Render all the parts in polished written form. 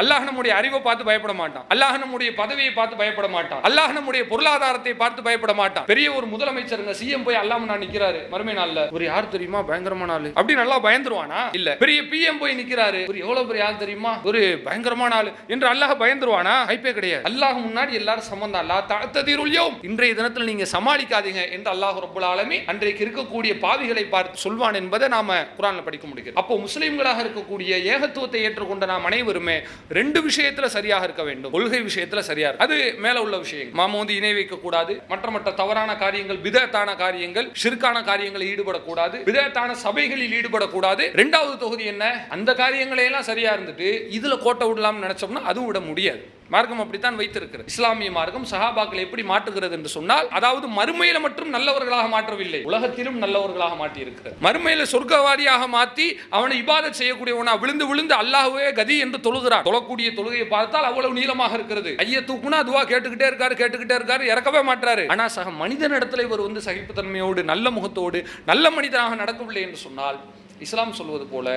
அல்லாஹ் நம்முடைய அறிவை பார்த்து பயப்பட மாட்டான். அல்லாஹ் நம்முடைய பதவியை பார்த்து பயப்பட மாட்டான். அல்லாஹ் நம்முடைய பொருளாதாரத்தை பார்த்து பயப்பட மாட்டான். பெரிய ஒரு முதலமைச்சருங்க சிஎம் போய் அல்லாஹ் நிக்கிறாரு மறுமை நாள்ல, ஒரு யார் தெரியுமா பயங்கரமான ஆளு அப்படி நல்லா பயந்துருவானா? இல்ல. பெரிய பிஎம் போய் நிக்கிறாரு, ஒரு எவ்வளவு பெரிய ஆள் தெரியுமா, ஒரு பயங்கரமான ஆளு என்று அல்லாஹ் பயந்துருவானா? வாய்ப்பே கிடையாது. அல்லாஹ் முன்னாடி எல்லாரும் சமம் தான். லா தஅ்ததிருல் யௌம், இன்றைய தினத்தில் நீங்க சமாளிக்காதீங்க என்று அல்லாஹ் ரப்பல் ஆலமீன் அன்றைக்கு இருக்கக்கூடிய பாவிகளை பார்த்து சொல்வான் என்பதை நாம குர்ஆன்ல படிக்க முடியும். அப்போ முஸ்லிம்களாக இருக்கக்கூடிய ஏகத்துவத்தை ஏற்றுக்கொண்ட நாம் அனைவருமே ரெண்டு விஷயத்துல சரியாக இருக்க வேண்டும். கொள்கை விஷயத்துல சரியா இருக்கு, அது மேல உள்ள விஷயம். மாம இணை வைக்க கூடாது, மற்ற தவறான காரியங்கள், பிதஅத்தான காரியங்கள், ஷிர்கான காரியங்களில் ஈடுபடக்கூடாது, பிதஅத்தான சபைகளில் ஈடுபடக்கூடாது. இரண்டாவது தொகுதி என்ன, அந்த காரியங்களை எல்லாம் சரியா இருந்துட்டு இதுல கோட்டை விடலாம்னு நினைச்சோம்னா அதுவும் விட முடியாது. மார்க்கம் அப்படித்தான் வைத்திருக்கிறது. இஸ்லாமிய மார்க்கம் சஹாபாக்களை எப்படி மாற்றுகிறது என்று சொன்னால், அதாவது மறுமையில மட்டும் நல்லவர்களாக மாற்றவில்லை, உலகத்திலும் நல்லவர்களாக மாற்றி இருக்கிறது. மறுமையில சொர்க்கவாதியாக மாற்றி அவனை இபாதத் செய்யக்கூடியவனா விழுந்து விழுந்து அல்லாஹ்வே கதி என்று தொழுகிறான். தொழக்கூடிய தொழுகையை பார்த்தால் அவ்வளவு நீளமாக இருக்கிறது. ஐய தூக்குனா அதுவா கேட்டுக்கிட்டே இருக்காரு, இறக்கவே மாட்டாரு. ஆனா சக மனிதன் இடத்துல இவர் சகிப்புத்தன்மையோடு நல்ல முகத்தோடு நல்ல மனிதனாக நடக்கவில்லை என்று சொன்னால், இஸ்லாம் சொல்வது போல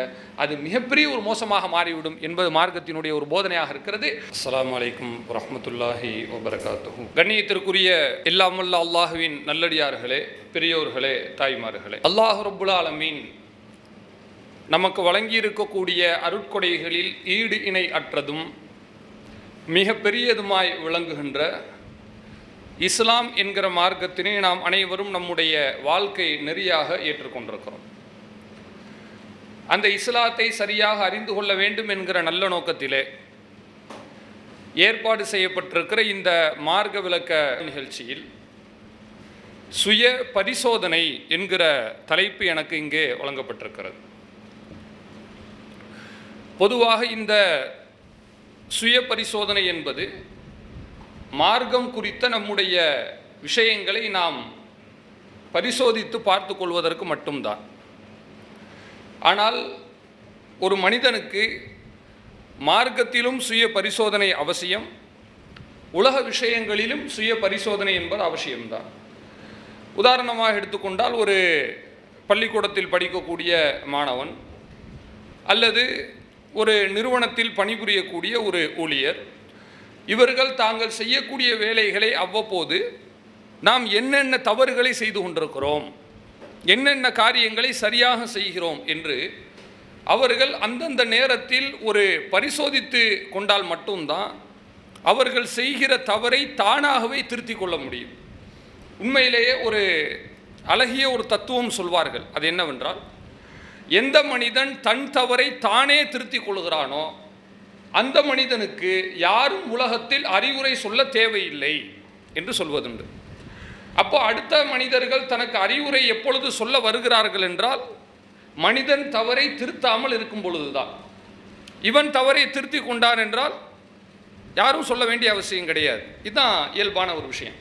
அது மிகப்பெரிய ஒரு மோசமாக மாறிவிடும் என்பது மார்க்கத்தினுடைய ஒரு போதனையாக இருக்கிறது. அஸ்ஸலாமு அலைக்கும் வரஹ்மத்துல்லாஹி வபரகாத்துஹு. கண்ணியத்திற்குரிய எல்லாம் வல்ல அல்லாஹ்வின் நல்லடியார்களே, பெரியோர்களே, தாய்மார்களே, அல்லாஹ் ரப்புல் ஆலமீன் நமக்கு வழங்கி இருக்கக்கூடிய அருட்கொடைகளில் ஈடு இணை அற்றதும் மிக பெரியதுமாய் விளங்குகின்ற இஸ்லாம் என்கிற மார்க்கத்தினை நாம் அனைவரும் நம்முடைய வாழ்க்கை நெறியாக ஏற்றுக்கொண்டிருக்கிறோம். அந்த இஸ்லாத்தை சரியாக அறிந்து கொள்ள வேண்டும் என்கிற நல்ல நோக்கத்திலே ஏற்பாடு செய்யப்பட்டிருக்கிற இந்த மார்க்க விளக்க நிகழ்ச்சியில் சுய பரிசோதனை என்கிற தலைப்பு எனக்கு இங்கே வழங்கப்பட்டிருக்கிறது. பொதுவாக இந்த சுய பரிசோதனை என்பது மார்க்கம் குறித்த நம்முடைய விஷயங்களை நாம் பரிசோதித்து பார்த்து கொள்வதற்கு மட்டும்தான். ஆனால் ஒரு மனிதனுக்கு மார்க்கத்திலும் சுய பரிசோதனை அவசியம், உலக விஷயங்களிலும் சுய பரிசோதனை என்பது அவசியம்தான். உதாரணமாக எடுத்துக்கொண்டால், ஒரு பள்ளிக்கூடத்தில் படிக்கக்கூடிய மாணவன் அல்லது ஒரு நிறுவனத்தில் பணிபுரியக்கூடிய ஒரு ஊழியர், இவர்கள் தாங்கள் செய்யக்கூடிய வேலைகளை அவ்வப்போது நாம் என்னென்ன தவறுகளை செய்து கொண்டிருக்கிறோம், என்னென்ன காரியங்களை சரியாக செய்கிறோம் என்று அவர்கள் அந்தந்த நேரத்தில் ஒரு பரிசோதித்து கொண்டால் மட்டும்தான் அவர்கள் செய்கிற தவறை தானாகவே திருத்தி கொள்ள முடியும். உண்மையிலேயே ஒரு அழகிய ஒரு தத்துவம் சொல்வார்கள். அது என்னவென்றால், எந்த மனிதன் தன் தவறை தானே திருத்தி கொள்கிறானோ அந்த மனிதனுக்கு யாரும் உலகத்தில் அறிவுரை சொல்ல தேவையில்லை என்று சொல்வதுண்டு. அப்போ அடுத்த மனிதர்கள் தனக்கு அறிவுரை எப்பொழுது சொல்ல வருகிறார்கள் என்றால், மனிதன் தவறை திருத்தாமல் இருக்கும் பொழுதுதான். இவன் தவறை திருத்தி கொண்டான் என்றால் யாரும் சொல்ல வேண்டிய அவசியம் கிடையாது. இதுதான் இயல்பான ஒரு விஷயம்.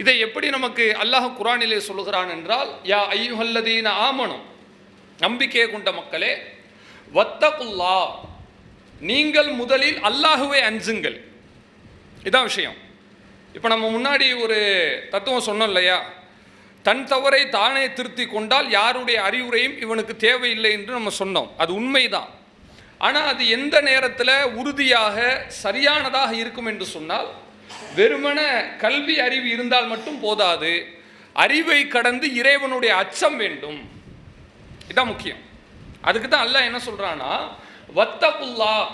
இதை எப்படி நமக்கு அல்லாஹ் குர்ஆனிலே சொல்லுகிறான் என்றால், யா அய்யுஹல்லதீன ஆமனு, நம்பிக்கை கொண்ட மக்களே, வத்தகுல்லாஹ், நீங்கள் முதலில் அல்லாஹ்வை அஞ்சுங்கள். இதுதான் விஷயம். இப்போ நம்ம முன்னாடி ஒரு தத்துவம் சொன்னோம் இல்லையா, தன் தவறை தானே திருத்தி கொண்டால் யாருடைய அறிவுரையும் இவனுக்கு தேவையில்லை என்று நம்ம சொன்னோம். அது உண்மைதான். ஆனால் அது எந்த நேரத்தில் உறுதியாக சரியானதாக இருக்கும் என்று சொன்னால், வெறுமன கல்வி அறிவு இருந்தால் மட்டும் போதாது, அறிவை கடந்து இறைவனுடைய அச்சம் வேண்டும். இதுதான் முக்கியம். அதுக்கு தான் அல்லாஹ் என்ன சொல்றானா, வத்தகுல்லாஹ்,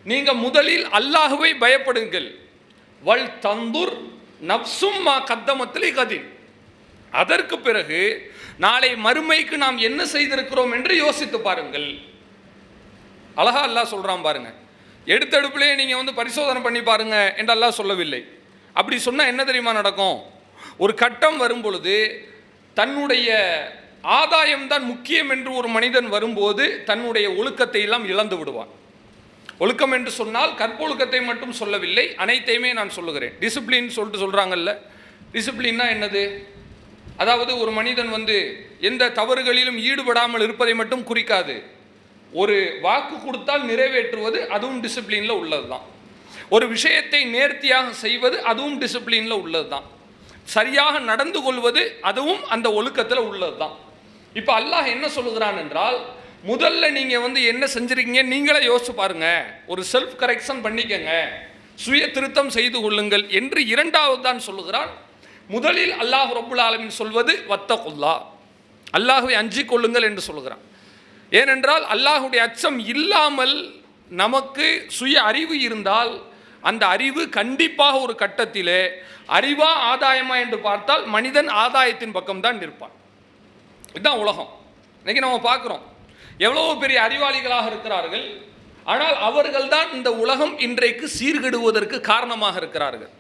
நீங்க முதலில் அல்லாஹ்வை பயப்படுங்கள், வல் தந்துர் நப்சும் மா கத்தமத்லி கதின், அதற்கு பிறகு நாளை மறுமைக்கு நாம் என்ன செய்திருக்கிறோம் என்று யோசித்து பாருங்கள். அழகா அல்லாஹ் சொல்றான் பாருங்க. எடுத்தெடுப்பிலே நீங்க பரிசோதனை பண்ணி பாருங்க என்று அல்லாஹ் சொல்லவில்லை. அப்படி சொன்னா என்ன தெரியுமா நடக்கும்? ஒரு கட்டம் வரும் பொழுது தன்னுடைய ஆதாயம்தான் முக்கியம் என்று ஒரு மனிதன் வரும்போது தன்னுடைய ஒழுக்கத்தை எல்லாம் இழந்து விடுவான். ஒழுக்கம் என்று சொன்னால் கற்பொழுக்கத்தை மட்டும் சொல்லவில்லை, அனைத்தையுமே நான் சொல்லுகிறேன். டிசிப்ளின் சொல்லிட்டு சொல்கிறாங்கல்ல, டிசிப்ளின்னா என்னது? அதாவது ஒரு மனிதன் எந்த தவறுகளிலும் ஈடுபடாமல் இருப்பதை மட்டும் குறிக்காது. ஒரு வாக்கு கொடுத்தால் நிறைவேற்றுவது, அதுவும் டிசிப்ளினில் உள்ளது தான். ஒரு விஷயத்தை நேர்த்தியாக செய்வது, அதுவும் டிசிப்ளினில் உள்ளது தான். சரியாக நடந்து கொள்வது, அதுவும் அந்த ஒழுக்கத்தில் உள்ளது தான். இப்போ அல்லாஹ் என்ன சொல்லுகிறான் என்றால், முதல்ல நீங்கள் என்ன செஞ்சுருக்கீங்க நீங்களே யோசிச்சு பாருங்க, ஒரு செல்ஃப் கரெக்ஷன் பண்ணிக்கங்க, சுய திருத்தம் செய்து கொள்ளுங்கள் என்று இரண்டாவது தான் சொல்லுகிறான். முதலில் அல்லாஹ் ரப்புல் ஆலமீன் சொல்வது வத்தகுல்லா, அல்லாஹ்வை அஞ்சிக் கொள்ளுங்கள் என்று சொல்லுகிறான். ஏனென்றால் அல்லாஹுடைய அச்சம் இல்லாமல் நமக்கு சுய அறிவு இருந்தால் அந்த அறிவு கண்டிப்பாக ஒரு கட்டத்திலே அறிவா ஆதாயமா என்று பார்த்தால் மனிதன் ஆதாயத்தின் பக்கம்தான் நிற்பான். இதுதான் உலகம். இன்னைக்கு நம்ம பார்க்குறோம் எவ்வளவு பெரிய அறிவாளிகளாக இருக்கிறார்கள், ஆனால் அவர்கள் தான் இந்த உலகம் இன்றைக்கு சீர்கெடுவதற்கு காரணமாக இருக்கிறார்கள்.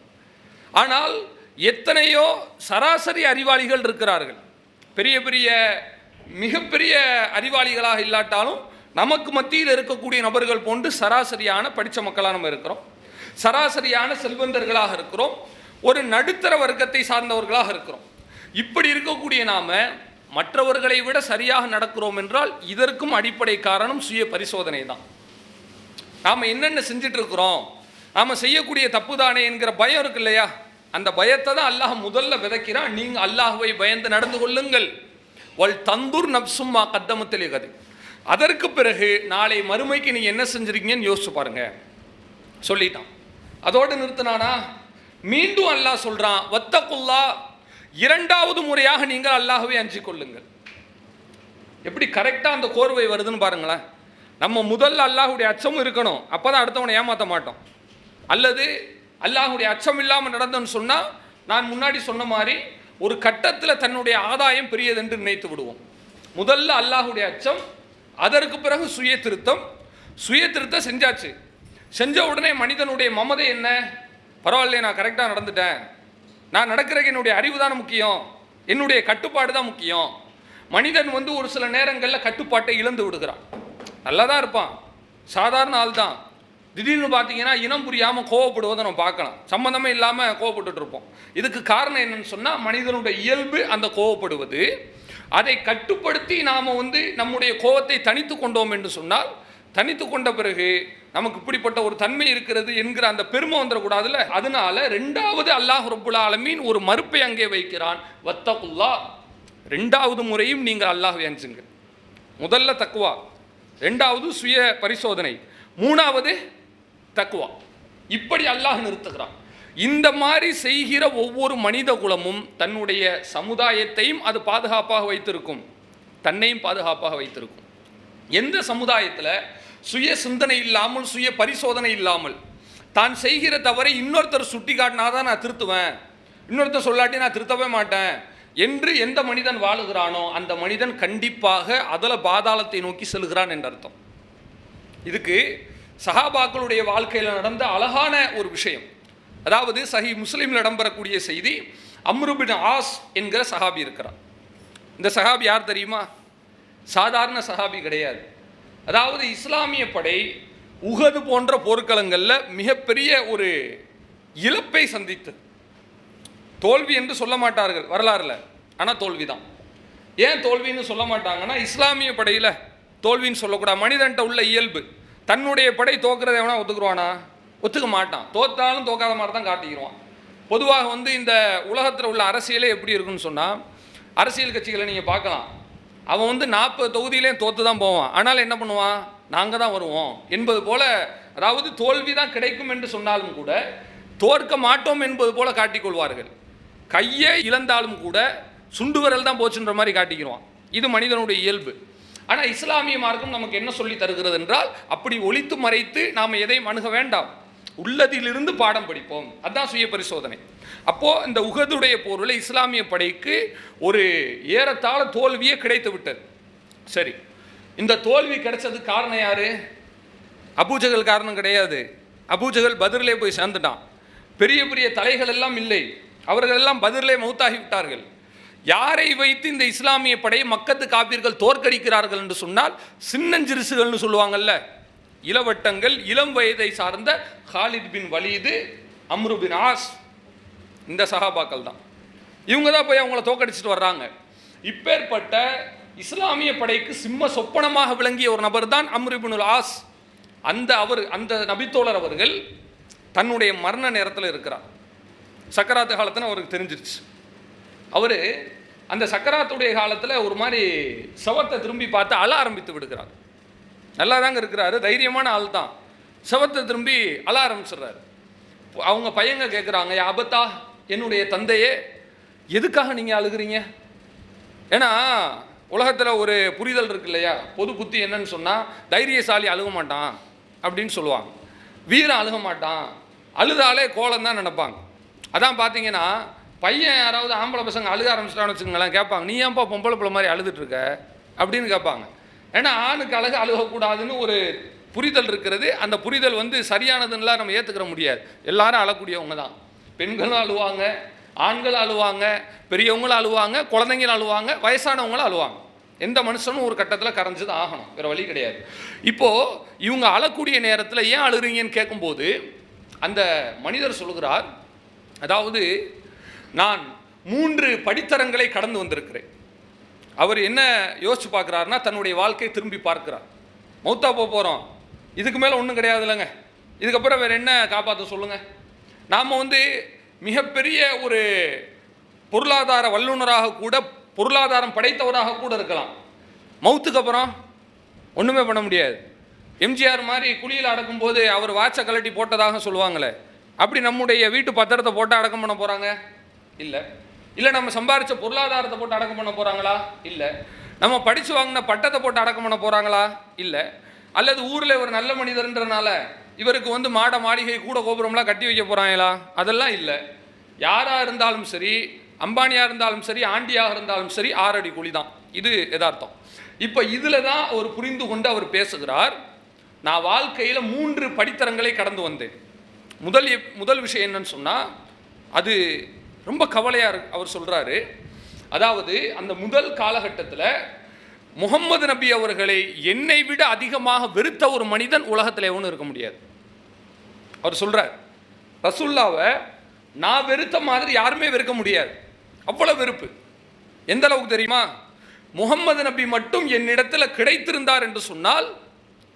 ஆனால் எத்தனையோ சராசரி அறிவாளிகள் இருக்கிறார்கள், பெரிய பெரிய மிகப்பெரிய அறிவாளிகளாக இல்லாட்டாலும் நமக்கு மத்தியில் இருக்கக்கூடிய நபர்கள் போன்று சராசரியான படித்த மக்களாக நம்ம இருக்கிறோம், சராசரியான செல்வந்தர்களாக இருக்கிறோம், ஒரு நடுத்தர வர்க்கத்தை சார்ந்தவர்களாக இருக்கிறோம். இப்படி இருக்கக்கூடிய நாம மற்றவர்களை விட சரியாக நடக்கிறோம் என்றால் இதற்கும் அடிப்படை காரணம் சுய பரிசோதனை தான். நாம் என்னென்ன செஞ்சுட்டு இருக்கிறோம், நாம் செய்யக்கூடிய தப்பு தானே என்கிற பயம் இருக்கு இல்லையா, அந்த பயத்தை தான் அல்லாஹ் முதல்ல விதைக்கிறான். நீங்கள் அல்லாஹ்வை பயந்து நடந்து கொள்ளுங்கள், வல் தந்தூர் நப்சும்மா கத்தமத்திலே கதை. அதற்கு பிறகு நாளை மறுமைக்கு நீங்கள் என்ன செஞ்சுருக்கீங்கன்னு யோசிச்சு பாருங்க சொல்லிட்டான். அதோடு நிறுத்தினானா, மீண்டும் அல்லாஹ் சொல்கிறான் வத்தகுல்லா, இரண்டாவது முறையாக நீங்கள் அல்லாஹ்வை அஞ்சிக் கொள்ளுங்கள். எப்படி கரெக்டாக அந்த கோர்வை வருதுன்னு பாருங்களேன். நம்ம முதல்ல அல்லாஹுடைய அச்சமும் இருக்கணும், அப்போ தான் அடுத்தவனை ஏமாற்ற மாட்டோம். அல்லது அல்லாஹுடைய அச்சம் இல்லாமல் நடந்தோன்னு சொன்னால் நான் முன்னாடி சொன்ன மாதிரி ஒரு கட்டத்தில் தன்னுடைய ஆதாயம் பெரியது என்று நினைத்து விடுவோம். முதல்ல அல்லாஹுடைய அச்சம், அதற்கு பிறகு சுய திருத்தம். சுய திருத்தம் செஞ்சாச்சு, செஞ்ச உடனே மனிதனுடைய மமதை என்ன, பரவாயில்ல நான் கரெக்டாக நடந்துட்டேன், நான் நடக்கிறக்கு என்னுடைய அறிவு தான் முக்கியம், என்னுடைய கட்டுப்பாடு தான் முக்கியம். மனிதன் ஒரு சில நேரங்களில் கட்டுப்பாட்டை இழந்து விடுகிறான். நல்லா தான் இருப்பான், சாதாரண ஆள் தான், திடீர்னு பார்த்தீங்கன்னா இனம் புரியாமல் கோவப்படுவதை நம்ம பார்க்கலாம், சம்மந்தமே இல்லாமல் கோவப்பட்டு இருப்போம். இதுக்கு காரணம் என்னன்னு சொன்னால் மனிதனுடைய இயல்பு அந்த கோவப்படுவது. அதை கட்டுப்படுத்தி நாம் நம்முடைய கோவத்தை தனித்து கொண்டோம் என்று சொன்னால், தனித்து கொண்ட பிறகு நமக்கு இப்படிப்பட்ட ஒரு தன்மை இருக்கிறது என்கிற அந்த பெருமை வந்துடக்கூடாதுல்ல. அதனால ரெண்டாவது அல்லாஹ் ரப்புல் ஆலமீன் ஒரு மறுப்பை அங்கே வைக்கிறான், வத்தகுல்லா, ரெண்டாவது முறையும் நீங்கள் அல்லாஹ்வை அஞ்சுங்கள். முதல்ல தக்குவா, ரெண்டாவது சுய பரிசோதனை, மூணாவது தக்குவா. இப்படி அல்லாஹ் நிறுத்துகிறான். இந்த மாதிரி செய்கிற ஒவ்வொரு மனித குலமும் தன்னுடைய சமுதாயத்தையும் அது பாதுகாப்பாக வைத்திருக்கும், தன்னையும் பாதுகாப்பாக வைத்திருக்கும். எந்த சமுதாயத்தில் சுய சிந்தனை இல்லாமல் சுய பரிசோதனை இல்லாமல் தான் செய்கிற தவறை இன்னொருத்தர் சுட்டி காட்டினா தான் நான் திருத்துவேன், இன்னொருத்தர் சொல்லாட்டி நான் திருத்தவே மாட்டேன் என்று எந்த மனிதன் வாழுகிறானோ அந்த மனிதன் கண்டிப்பாக அதில் பாதாளத்தை நோக்கி செல்கிறான் என்ற அர்த்தம். இதுக்கு சஹாபாக்களுடைய வாழ்க்கையில் நடந்த அழகான ஒரு விஷயம், அதாவது சஹீஹ் முஸ்லிமில் இடம்பெறக்கூடிய செய்தி. அம்ரு பின் ஆஸ் என்கிற சஹாபி இருக்கிறார். இந்த சஹாபி யார் தெரியுமா? சாதாரண சஹாபி கிடையாது. அதாவது இஸ்லாமிய படை உஹது போன்ற போர்க்களங்களில் மிகப்பெரிய ஒரு இழப்பை சந்தித்தது. தோல்வி என்று சொல்ல மாட்டார்கள் வரலாறுல, ஆனால் தோல்வி தான். ஏன் தோல்வின்னு சொல்ல மாட்டாங்கன்னா, இஸ்லாமிய படையில் தோல்வின்னு சொல்லக்கூடாது. மனிதன்ட்ட உள்ள இயல்பு, தன்னுடைய படை தோக்குறதை எவனா ஒத்துக்குருவானா? ஒத்துக்க மாட்டான். தோத்தாலும் தோக்காத மாதிரி தான் காட்டிக்கிடுவான். பொதுவாக இந்த உலகத்தில் உள்ள அரசியலே எப்படி இருக்குன்னு சொன்னால், அரசியல் கட்சிகளை நீங்கள் பார்க்கலாம், அவன் 40 தொகுதியிலையும் தோற்று தான் போவான், ஆனால் என்ன பண்ணுவான், நாங்கள் தான் வருவோம் என்பது போல, அதாவது தோல்வி தான் கிடைக்கும் என்று சொன்னாலும் கூட தோற்க மாட்டோம் என்பது போல காட்டிக்கொள்வார்கள். கையை இழந்தாலும் கூட சுண்டு விரல் தான் போச்சுன்ற மாதிரி காட்டிக்கிடுவான். இது மனிதனுடைய இயல்பு. ஆனால் இஸ்லாமிய மார்க்கம் நமக்கு என்ன சொல்லி தருகிறது என்றால், அப்படி ஒளித்து மறைத்து நாம் எதையும் அணுக வேண்டாம், உள்ளதிலிருந்து பாடம் படிப்போம். அதுதான் சுய பரிசோதனை. அப்போது இந்த உஹதுடைய போரில் இஸ்லாமிய படைக்கு ஒரு ஏறத்தாழ தோல்வியே கிடைத்து விட்டது. சரி, இந்த தோல்வி கிடைச்சதுக்கு காரணம் யாரு? அபூஜகல் காரணம் கிடையாது. அபூஜகல் பத்ரிலே போய் சேர்ந்துட்டான். பெரிய பெரிய தலைகள் எல்லாம் இல்லை, அவர்கள் எல்லாம் பத்ரிலே மௌத்தாகி விட்டார்கள். யாரை வைத்து இந்த இஸ்லாமிய படை மக்கத்து காப்பீர்கள் தோற்கடிக்கிறார்கள் என்று சொன்னால், சின்னஞ்சிறுசுகள்னு சொல்லுவாங்கல்ல, இளவட்டங்கள், இளம் வயதை சார்ந்த ஹாலித் பின் வலீது, அம்ரு பின் ஆஸ், இந்த சஹாபாக்கள் தான். இவங்க தான் போய் அவங்கள தோற்கடிச்சிட்டு வர்றாங்க. இப்பேற்பட்ட இஸ்லாமிய படைக்கு சிம்ம சொப்பனமாக விளங்கிய ஒரு நபர் தான் அம்ரு பின் ஆஸ். அந்த நபித்தோழர் அவர்கள் தன்னுடைய மரண நேரத்தில் இருக்கிறார். சக்கராத்து காலத்தில் அவருக்கு தெரிஞ்சிருச்சு. அவர் அந்த சக்கராத்துடைய காலத்தில் ஒரு மாதிரி சவத்தை திரும்பி பார்த்து அழ ஆரம்பித்து விடுகிறார். நல்லா தாங்க இருக்கிறாரு, தைரியமான ஆள் தான். செவத்தை திரும்பி அழ ஆரம்பிச்சிடுறாரு. அவங்க பையங்க கேட்குறாங்க, அபத்தா, என்னுடைய தந்தையே, எதுக்காக நீங்கள் அழுகிறீங்க? ஏன்னா உலகத்தில் ஒரு புரிதல் இருக்கு இல்லையா, பொது புத்தி என்னன்னு சொன்னால், தைரியசாலி அழுக மாட்டான் அப்படின்னு சொல்லுவாங்க, வீரன் அழுக மாட்டான், அழுதாலே கோலம் தான் நினைப்பாங்க. அதான் பார்த்தீங்கன்னா பையன் யாராவது ஆம்பளை பசங்க அழுக ஆரம்பிச்சிட்டான்னு வச்சுக்கோங்களேன், கேட்பாங்க, நீ ஏன்ப்பா பொம்பளை பிள்ளை மாதிரி அழுதுட்டுருக்க அப்படின்னு கேட்பாங்க. ஏன்னா ஆணுக்கு அழுகக்கூடாதுன்னு ஒரு புரிதல் இருக்கிறது. அந்த புரிதல் சரியானதுன்னெலாம் நம்ம ஏற்றுக்கிற முடியாது. எல்லாரும் அழக்கூடியவங்க தான். பெண்களும் அழுவாங்க, ஆண்களும் அழுவாங்க, பெரியவங்களும் அழுவாங்க, குழந்தைங்களும் அழுவாங்க, வயசானவங்களும் அழுவாங்க. எந்த மனுஷனும் ஒரு கட்டத்தில் கரைஞ்சு தான் ஆகணும், வேறு வழி கிடையாது. இப்போது இவங்க அழக்கூடிய நேரத்தில் ஏன் அழுகிறீங்கன்னு கேட்கும்போது அந்த மனிதர் சொல்கிறார், அதாவது நான் 3 படித்தரங்களை கடந்து வந்திருக்கிறேன். அவர் என்ன யோசிச்சு பார்க்குறாருன்னா, தன்னுடைய வாழ்க்கையை திரும்பி பார்க்குறார். மௌத்தா போகிறோம், இதுக்கு மேலே ஒன்றும் கிடையாது இல்லைங்க, இதுக்கப்புறம் வேறு என்ன காப்பாற்ற சொல்லுங்கள். நாம் மிகப்பெரிய ஒரு பொருளாதார வல்லுநராக கூட, பொருளாதாரம் படைத்தவராக கூட இருக்கலாம். மௌத்துக்கு அப்புறம் ஒன்றுமே பண்ண முடியாது. எம்ஜிஆர் மாதிரி குழியில் அடக்கும்போது அவர் வாட்சை கலட்டி போட்டதாக சொல்லுவாங்களே, அப்படி நம்முடைய வீட்டு பத்திரத்தை போட்டு அடக்கம் பண்ண போகிறாங்க? இல்லை. இல்லை நம்ம சம்பாரித்த பொருளாதாரத்தை போட்டு அடக்கம் பண்ண போகிறாங்களா? இல்லை. நம்ம படித்து வாங்கின பட்டத்தை போட்டு அடக்கம் பண்ண போகிறாங்களா? இல்லை. அல்லது ஊரில் ஒரு நல்ல மனிதர்ன்றனால இவருக்கு மாட மாளிகை கூட கோபுரம்லாம் கட்டி வைக்க போகிறாங்களா? அதெல்லாம் இல்லை. யாராக இருந்தாலும் சரி, அம்பானியாக இருந்தாலும் சரி, ஆண்டியாக இருந்தாலும் சரி, 6 அடி குழி தான். இது யதார்த்தம். இப்போ இதில் தான் அவர் புரிந்து கொண்டு அவர் பேசுகிறார், நான் வாழ்க்கையில் 3 படித்தரங்களை கடந்து வந்தேன். முதல் விஷயம் என்னன்னு சொன்னால், அது ரொம்ப கவலையாக இருக்கு. அவர் சொல்கிறாரு, அதாவது அந்த முதல் காலகட்டத்தில் முகம்மது நபி அவர்களை என்னை விட அதிகமாக வெறுத்த ஒரு மனிதன் உலகத்தில் எவனும் இருக்க முடியாது. அவர் சொல்கிறார், ரசூல்லாவை நான் வெறுத்த மாதிரி யாருமே வெறுக்க முடியாது, அவ்வளோ வெறுப்பு. எந்த அளவுக்கு தெரியுமா? முகம்மது நபி மட்டும் என்னிடத்தில் கிடைத்திருந்தார் என்று சொன்னால்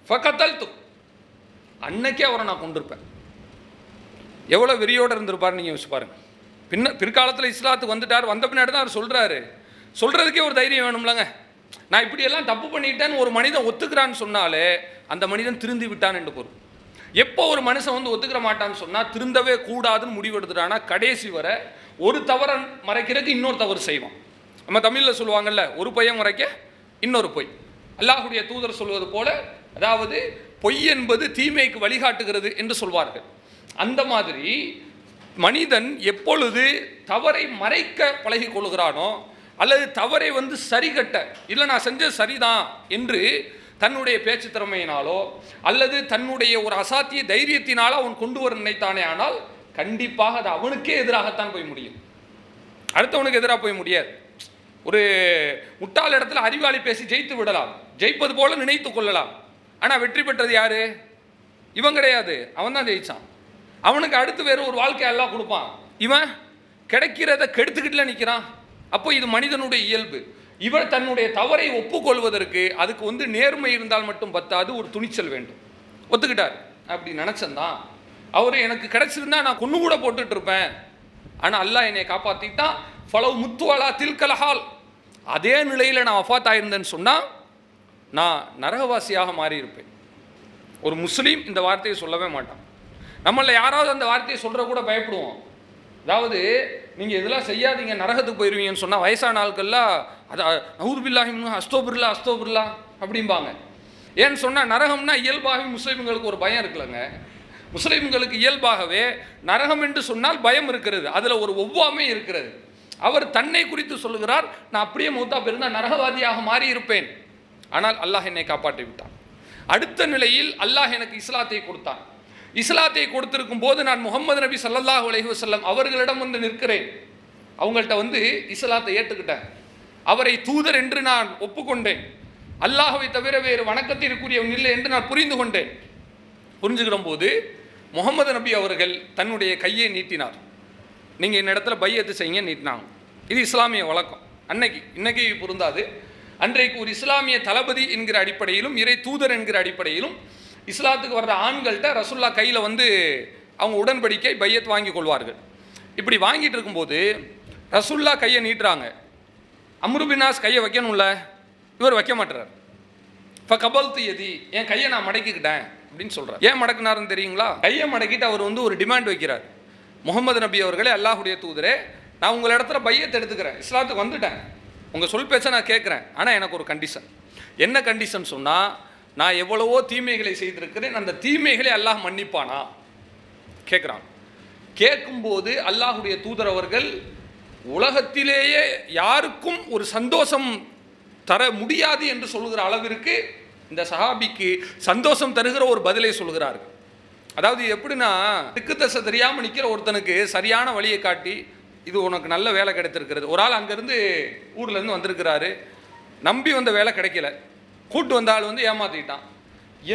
ஃபகதல்து, அன்னைக்கே அவரை நான் கொண்டிருப்பேன். எவ்வளோ வெறியோடு இருந்திருப்பார் நீங்கள் யோசிச்சு பாருங்க. பிற்காலத்தில் இஸ்லாத்துக்கு வந்துட்டார், வந்த பின்னாடி தான் அவர் சொல்கிறதுக்கே ஒரு தைரியம் வேணும்லங்க. நான் இப்படியெல்லாம் தப்பு பண்ணிட்டேன்னு ஒரு மனிதன் ஒத்துக்கிறான்னு சொன்னாலே அந்த மனிதன் திருந்தி விட்டான் என்று பொருள். எப்போ ஒரு மனுஷன் ஒத்துக்கிற மாட்டான்னு சொன்னால் திருந்தவே கூடாதுன்னு முடிவெடுத்துட்டானா கடைசி வரை ஒரு தவறை மறைக்கிறதுக்கு இன்னொரு தவறு செய்வான். நம்ம தமிழில் சொல்லுவாங்கல்ல, ஒரு பொய்யை மறைக்க இன்னொரு பொய். அல்லாஹுடைய தூதர் சொல்வது போல, அதாவது பொய் என்பது தீமைக்கு வழிகாட்டுகிறது என்று சொல்வார்கள். அந்த மாதிரி மனிதன் எப்பொழுது தவறை மறைக்க பழகி கொள்கிறானோ, அல்லது தவறை சரிகட்ட, இல்லை நான் செஞ்சது சரிதான் என்று தன்னுடைய பேச்சு திறமையினாலோ அல்லது தன்னுடைய ஒரு அசாத்திய தைரியத்தினாலோ அவன் கொண்டு வர நினைத்தானே, ஆனால் கண்டிப்பாக அது அவனுக்கே எதிராகத்தான் போய் முடியும், அடுத்தவனுக்கு எதிராக போய் முடியாது. ஒரு முட்டாள் இடத்துல அறிவாளி பேசி ஜெயித்து விடலாம், ஜெயிப்பது போல நினைத்து கொள்ளலாம். ஆனால் வெற்றி பெற்றது யாரு? இவன் கிடையாது, அவன் தான் ஜெயிச்சான். அவனுக்கு அடுத்து வேறு ஒரு வாழ்க்கை எல்லாம் கொடுப்பான், இவன் கிடைக்கிறத கெடுத்துக்கிட்டுல நிற்கிறான். அப்போ இது மனிதனுடைய இயல்பு. இவர் தன்னுடைய தவறை ஒப்புக்கொள்வதற்கு அதுக்கு நேர்மை இருந்தால் மட்டும் பத்தாது, ஒரு துணிச்சல் வேண்டும். ஒத்துக்கிட்டார். அப்படி நினச்சந்தான் அவர், எனக்கு கிடைச்சிருந்தா நான் கொன்று கூட போட்டுட்டு இருப்பேன், ஆனால் அல்லாஹ் என்னை காப்பாற்றிட்டான். ஃபலவ் முத்துவலா தில்கலஹால், அதே நிலையில் நான் வஃபாத் ஆயிருந்தேன்னு சொன்னால் நான் நரகவாசியாக மாறியிருப்பேன். ஒரு முஸ்லீம் இந்த வார்த்தையை சொல்லவே மாட்டான். நம்மள யாராவது அந்த வார்த்தையை சொல்கிற கூட பயப்படுவோம். அதாவது நீங்கள் இதெல்லாம் செய்யாதீங்க நரகத்துக்கு போயிடுவீங்கன்னு சொன்னால் வயசான ஆட்கள்லாம் அது நவுது பில்லாஹி அஸ்தோபிர்லா அஸ்தோபிர்லா அப்படிம்பாங்க. ஏன்னு சொன்னால் நரகம்னா இயல்பாகவே முஸ்லீம்களுக்கு ஒரு பயம் இருக்குல்லங்க. முஸ்லீம்களுக்கு இயல்பாகவே நரகம் என்று சொன்னால் பயம் இருக்கிறது, அதில் ஒரு ஒவ்வாமை இருக்கிறது. அவர் தன்னை குறித்து சொல்லுகிறார், நான் அப்படியே மௌத்தா போயிருந்தால் நரகவாதியாக மாறி இருப்பேன், ஆனால் அல்லாஹ் என்னை காப்பாற்றி விட்டான். அடுத்த நிலையில் அல்லாஹ் எனக்கு இஸ்லாத்தை கொடுத்தான். இஸ்லாத்தை கொடுத்திருக்கும் போது நான் முகமது நபி ஸல்லல்லாஹு அலைஹி வஸல்லம் அவர்களிடம் நிற்கிறேன். அவங்கள்ட்ட இஸ்லாத்தை ஏற்றுக்கிட்டேன், அவரை தூதர் என்று நான் ஒப்புக்கொண்டேன், அல்லாஹ்வை தவிர வேறு வணக்கத்திற்குரியவன் இல்லை என்று நான் புரிந்து கொண்டேன். புரிஞ்சுக்கிடும் போது முகமது நபி அவர்கள் தன்னுடைய கையை நீட்டினார். நீங்கள் இந்த இடத்துல பையத்து செய்யுங்க நீட்டினாங்க. இது இஸ்லாமிய வழக்கம். இன்னைக்கு பொருந்தாது. அன்றைக்கு ஒரு இஸ்லாமிய தளபதி என்கிற அடிப்படையிலும் இறை தூதர் என்கிற அடிப்படையிலும் இஸ்லாத்துக்கு வர்ற ஆண்கள்கிட்ட ரசூல்லா கையில் அவங்க உடன்படிக்கை பையத் வாங்கி கொள்வார்கள். இப்படி வாங்கிட்டு இருக்கும்போது ரசூல்லா கையை நீட்டுறாங்க. அம்ரு பின் ஆஸ் கையை வைக்கணும்ல, இவர் வைக்க மாட்டுறார். இப்போ கபல்து எதி, என் கையை நான் மடக்கிக்கிட்டேன் அப்படின்னு சொல்கிறார். ஏன் மடக்குனாருன்னு தெரியுங்களா? கையை மடக்கிட்டு அவர் வந்து ஒரு டிமாண்ட் வைக்கிறார். முகமது நபி அவர்களே, அல்லாஹுடைய தூதரே, நான் உங்கள் இடத்துல பையத்தை எடுத்துக்கிறேன், இஸ்லாத்துக்கு வந்துட்டேன், உங்கள் சொல் பேச்சை நான் கேட்குறேன், ஆனால் எனக்கு ஒரு கண்டிஷன். என்ன கண்டிஷன் சொன்னால், நான் எவ்வளவோ தீமைகளை செய்திருக்கிறேன், அந்த தீமைகளை அல்லாஹ் மன்னிப்பானா கேட்குறான். கேட்கும்போது அல்லாஹுடைய தூதர் அவர்கள் உலகத்திலேயே யாருக்கும் ஒரு சந்தோஷம் தர முடியாது என்று சொல்கிற அளவிற்கு இந்த சஹாபிக்கு சந்தோஷம் தருகிற ஒரு பதிலை சொல்கிறார்கள். அதாவது எப்படின்னா, திக்கு தசை தெரியாமல் நிற்கிற ஒருத்தனுக்கு சரியான வழியை காட்டி, இது உனக்கு நல்ல வேலை கிடைத்திருக்கிறது. ஒரு ஆள் அங்கேருந்து ஊர்லேருந்து வந்திருக்கிறாரு, நம்பி வந்த வேலை கிடைக்கல, கூட்டு வந்த ஆள் வந்து ஏமாற்றிட்டான்.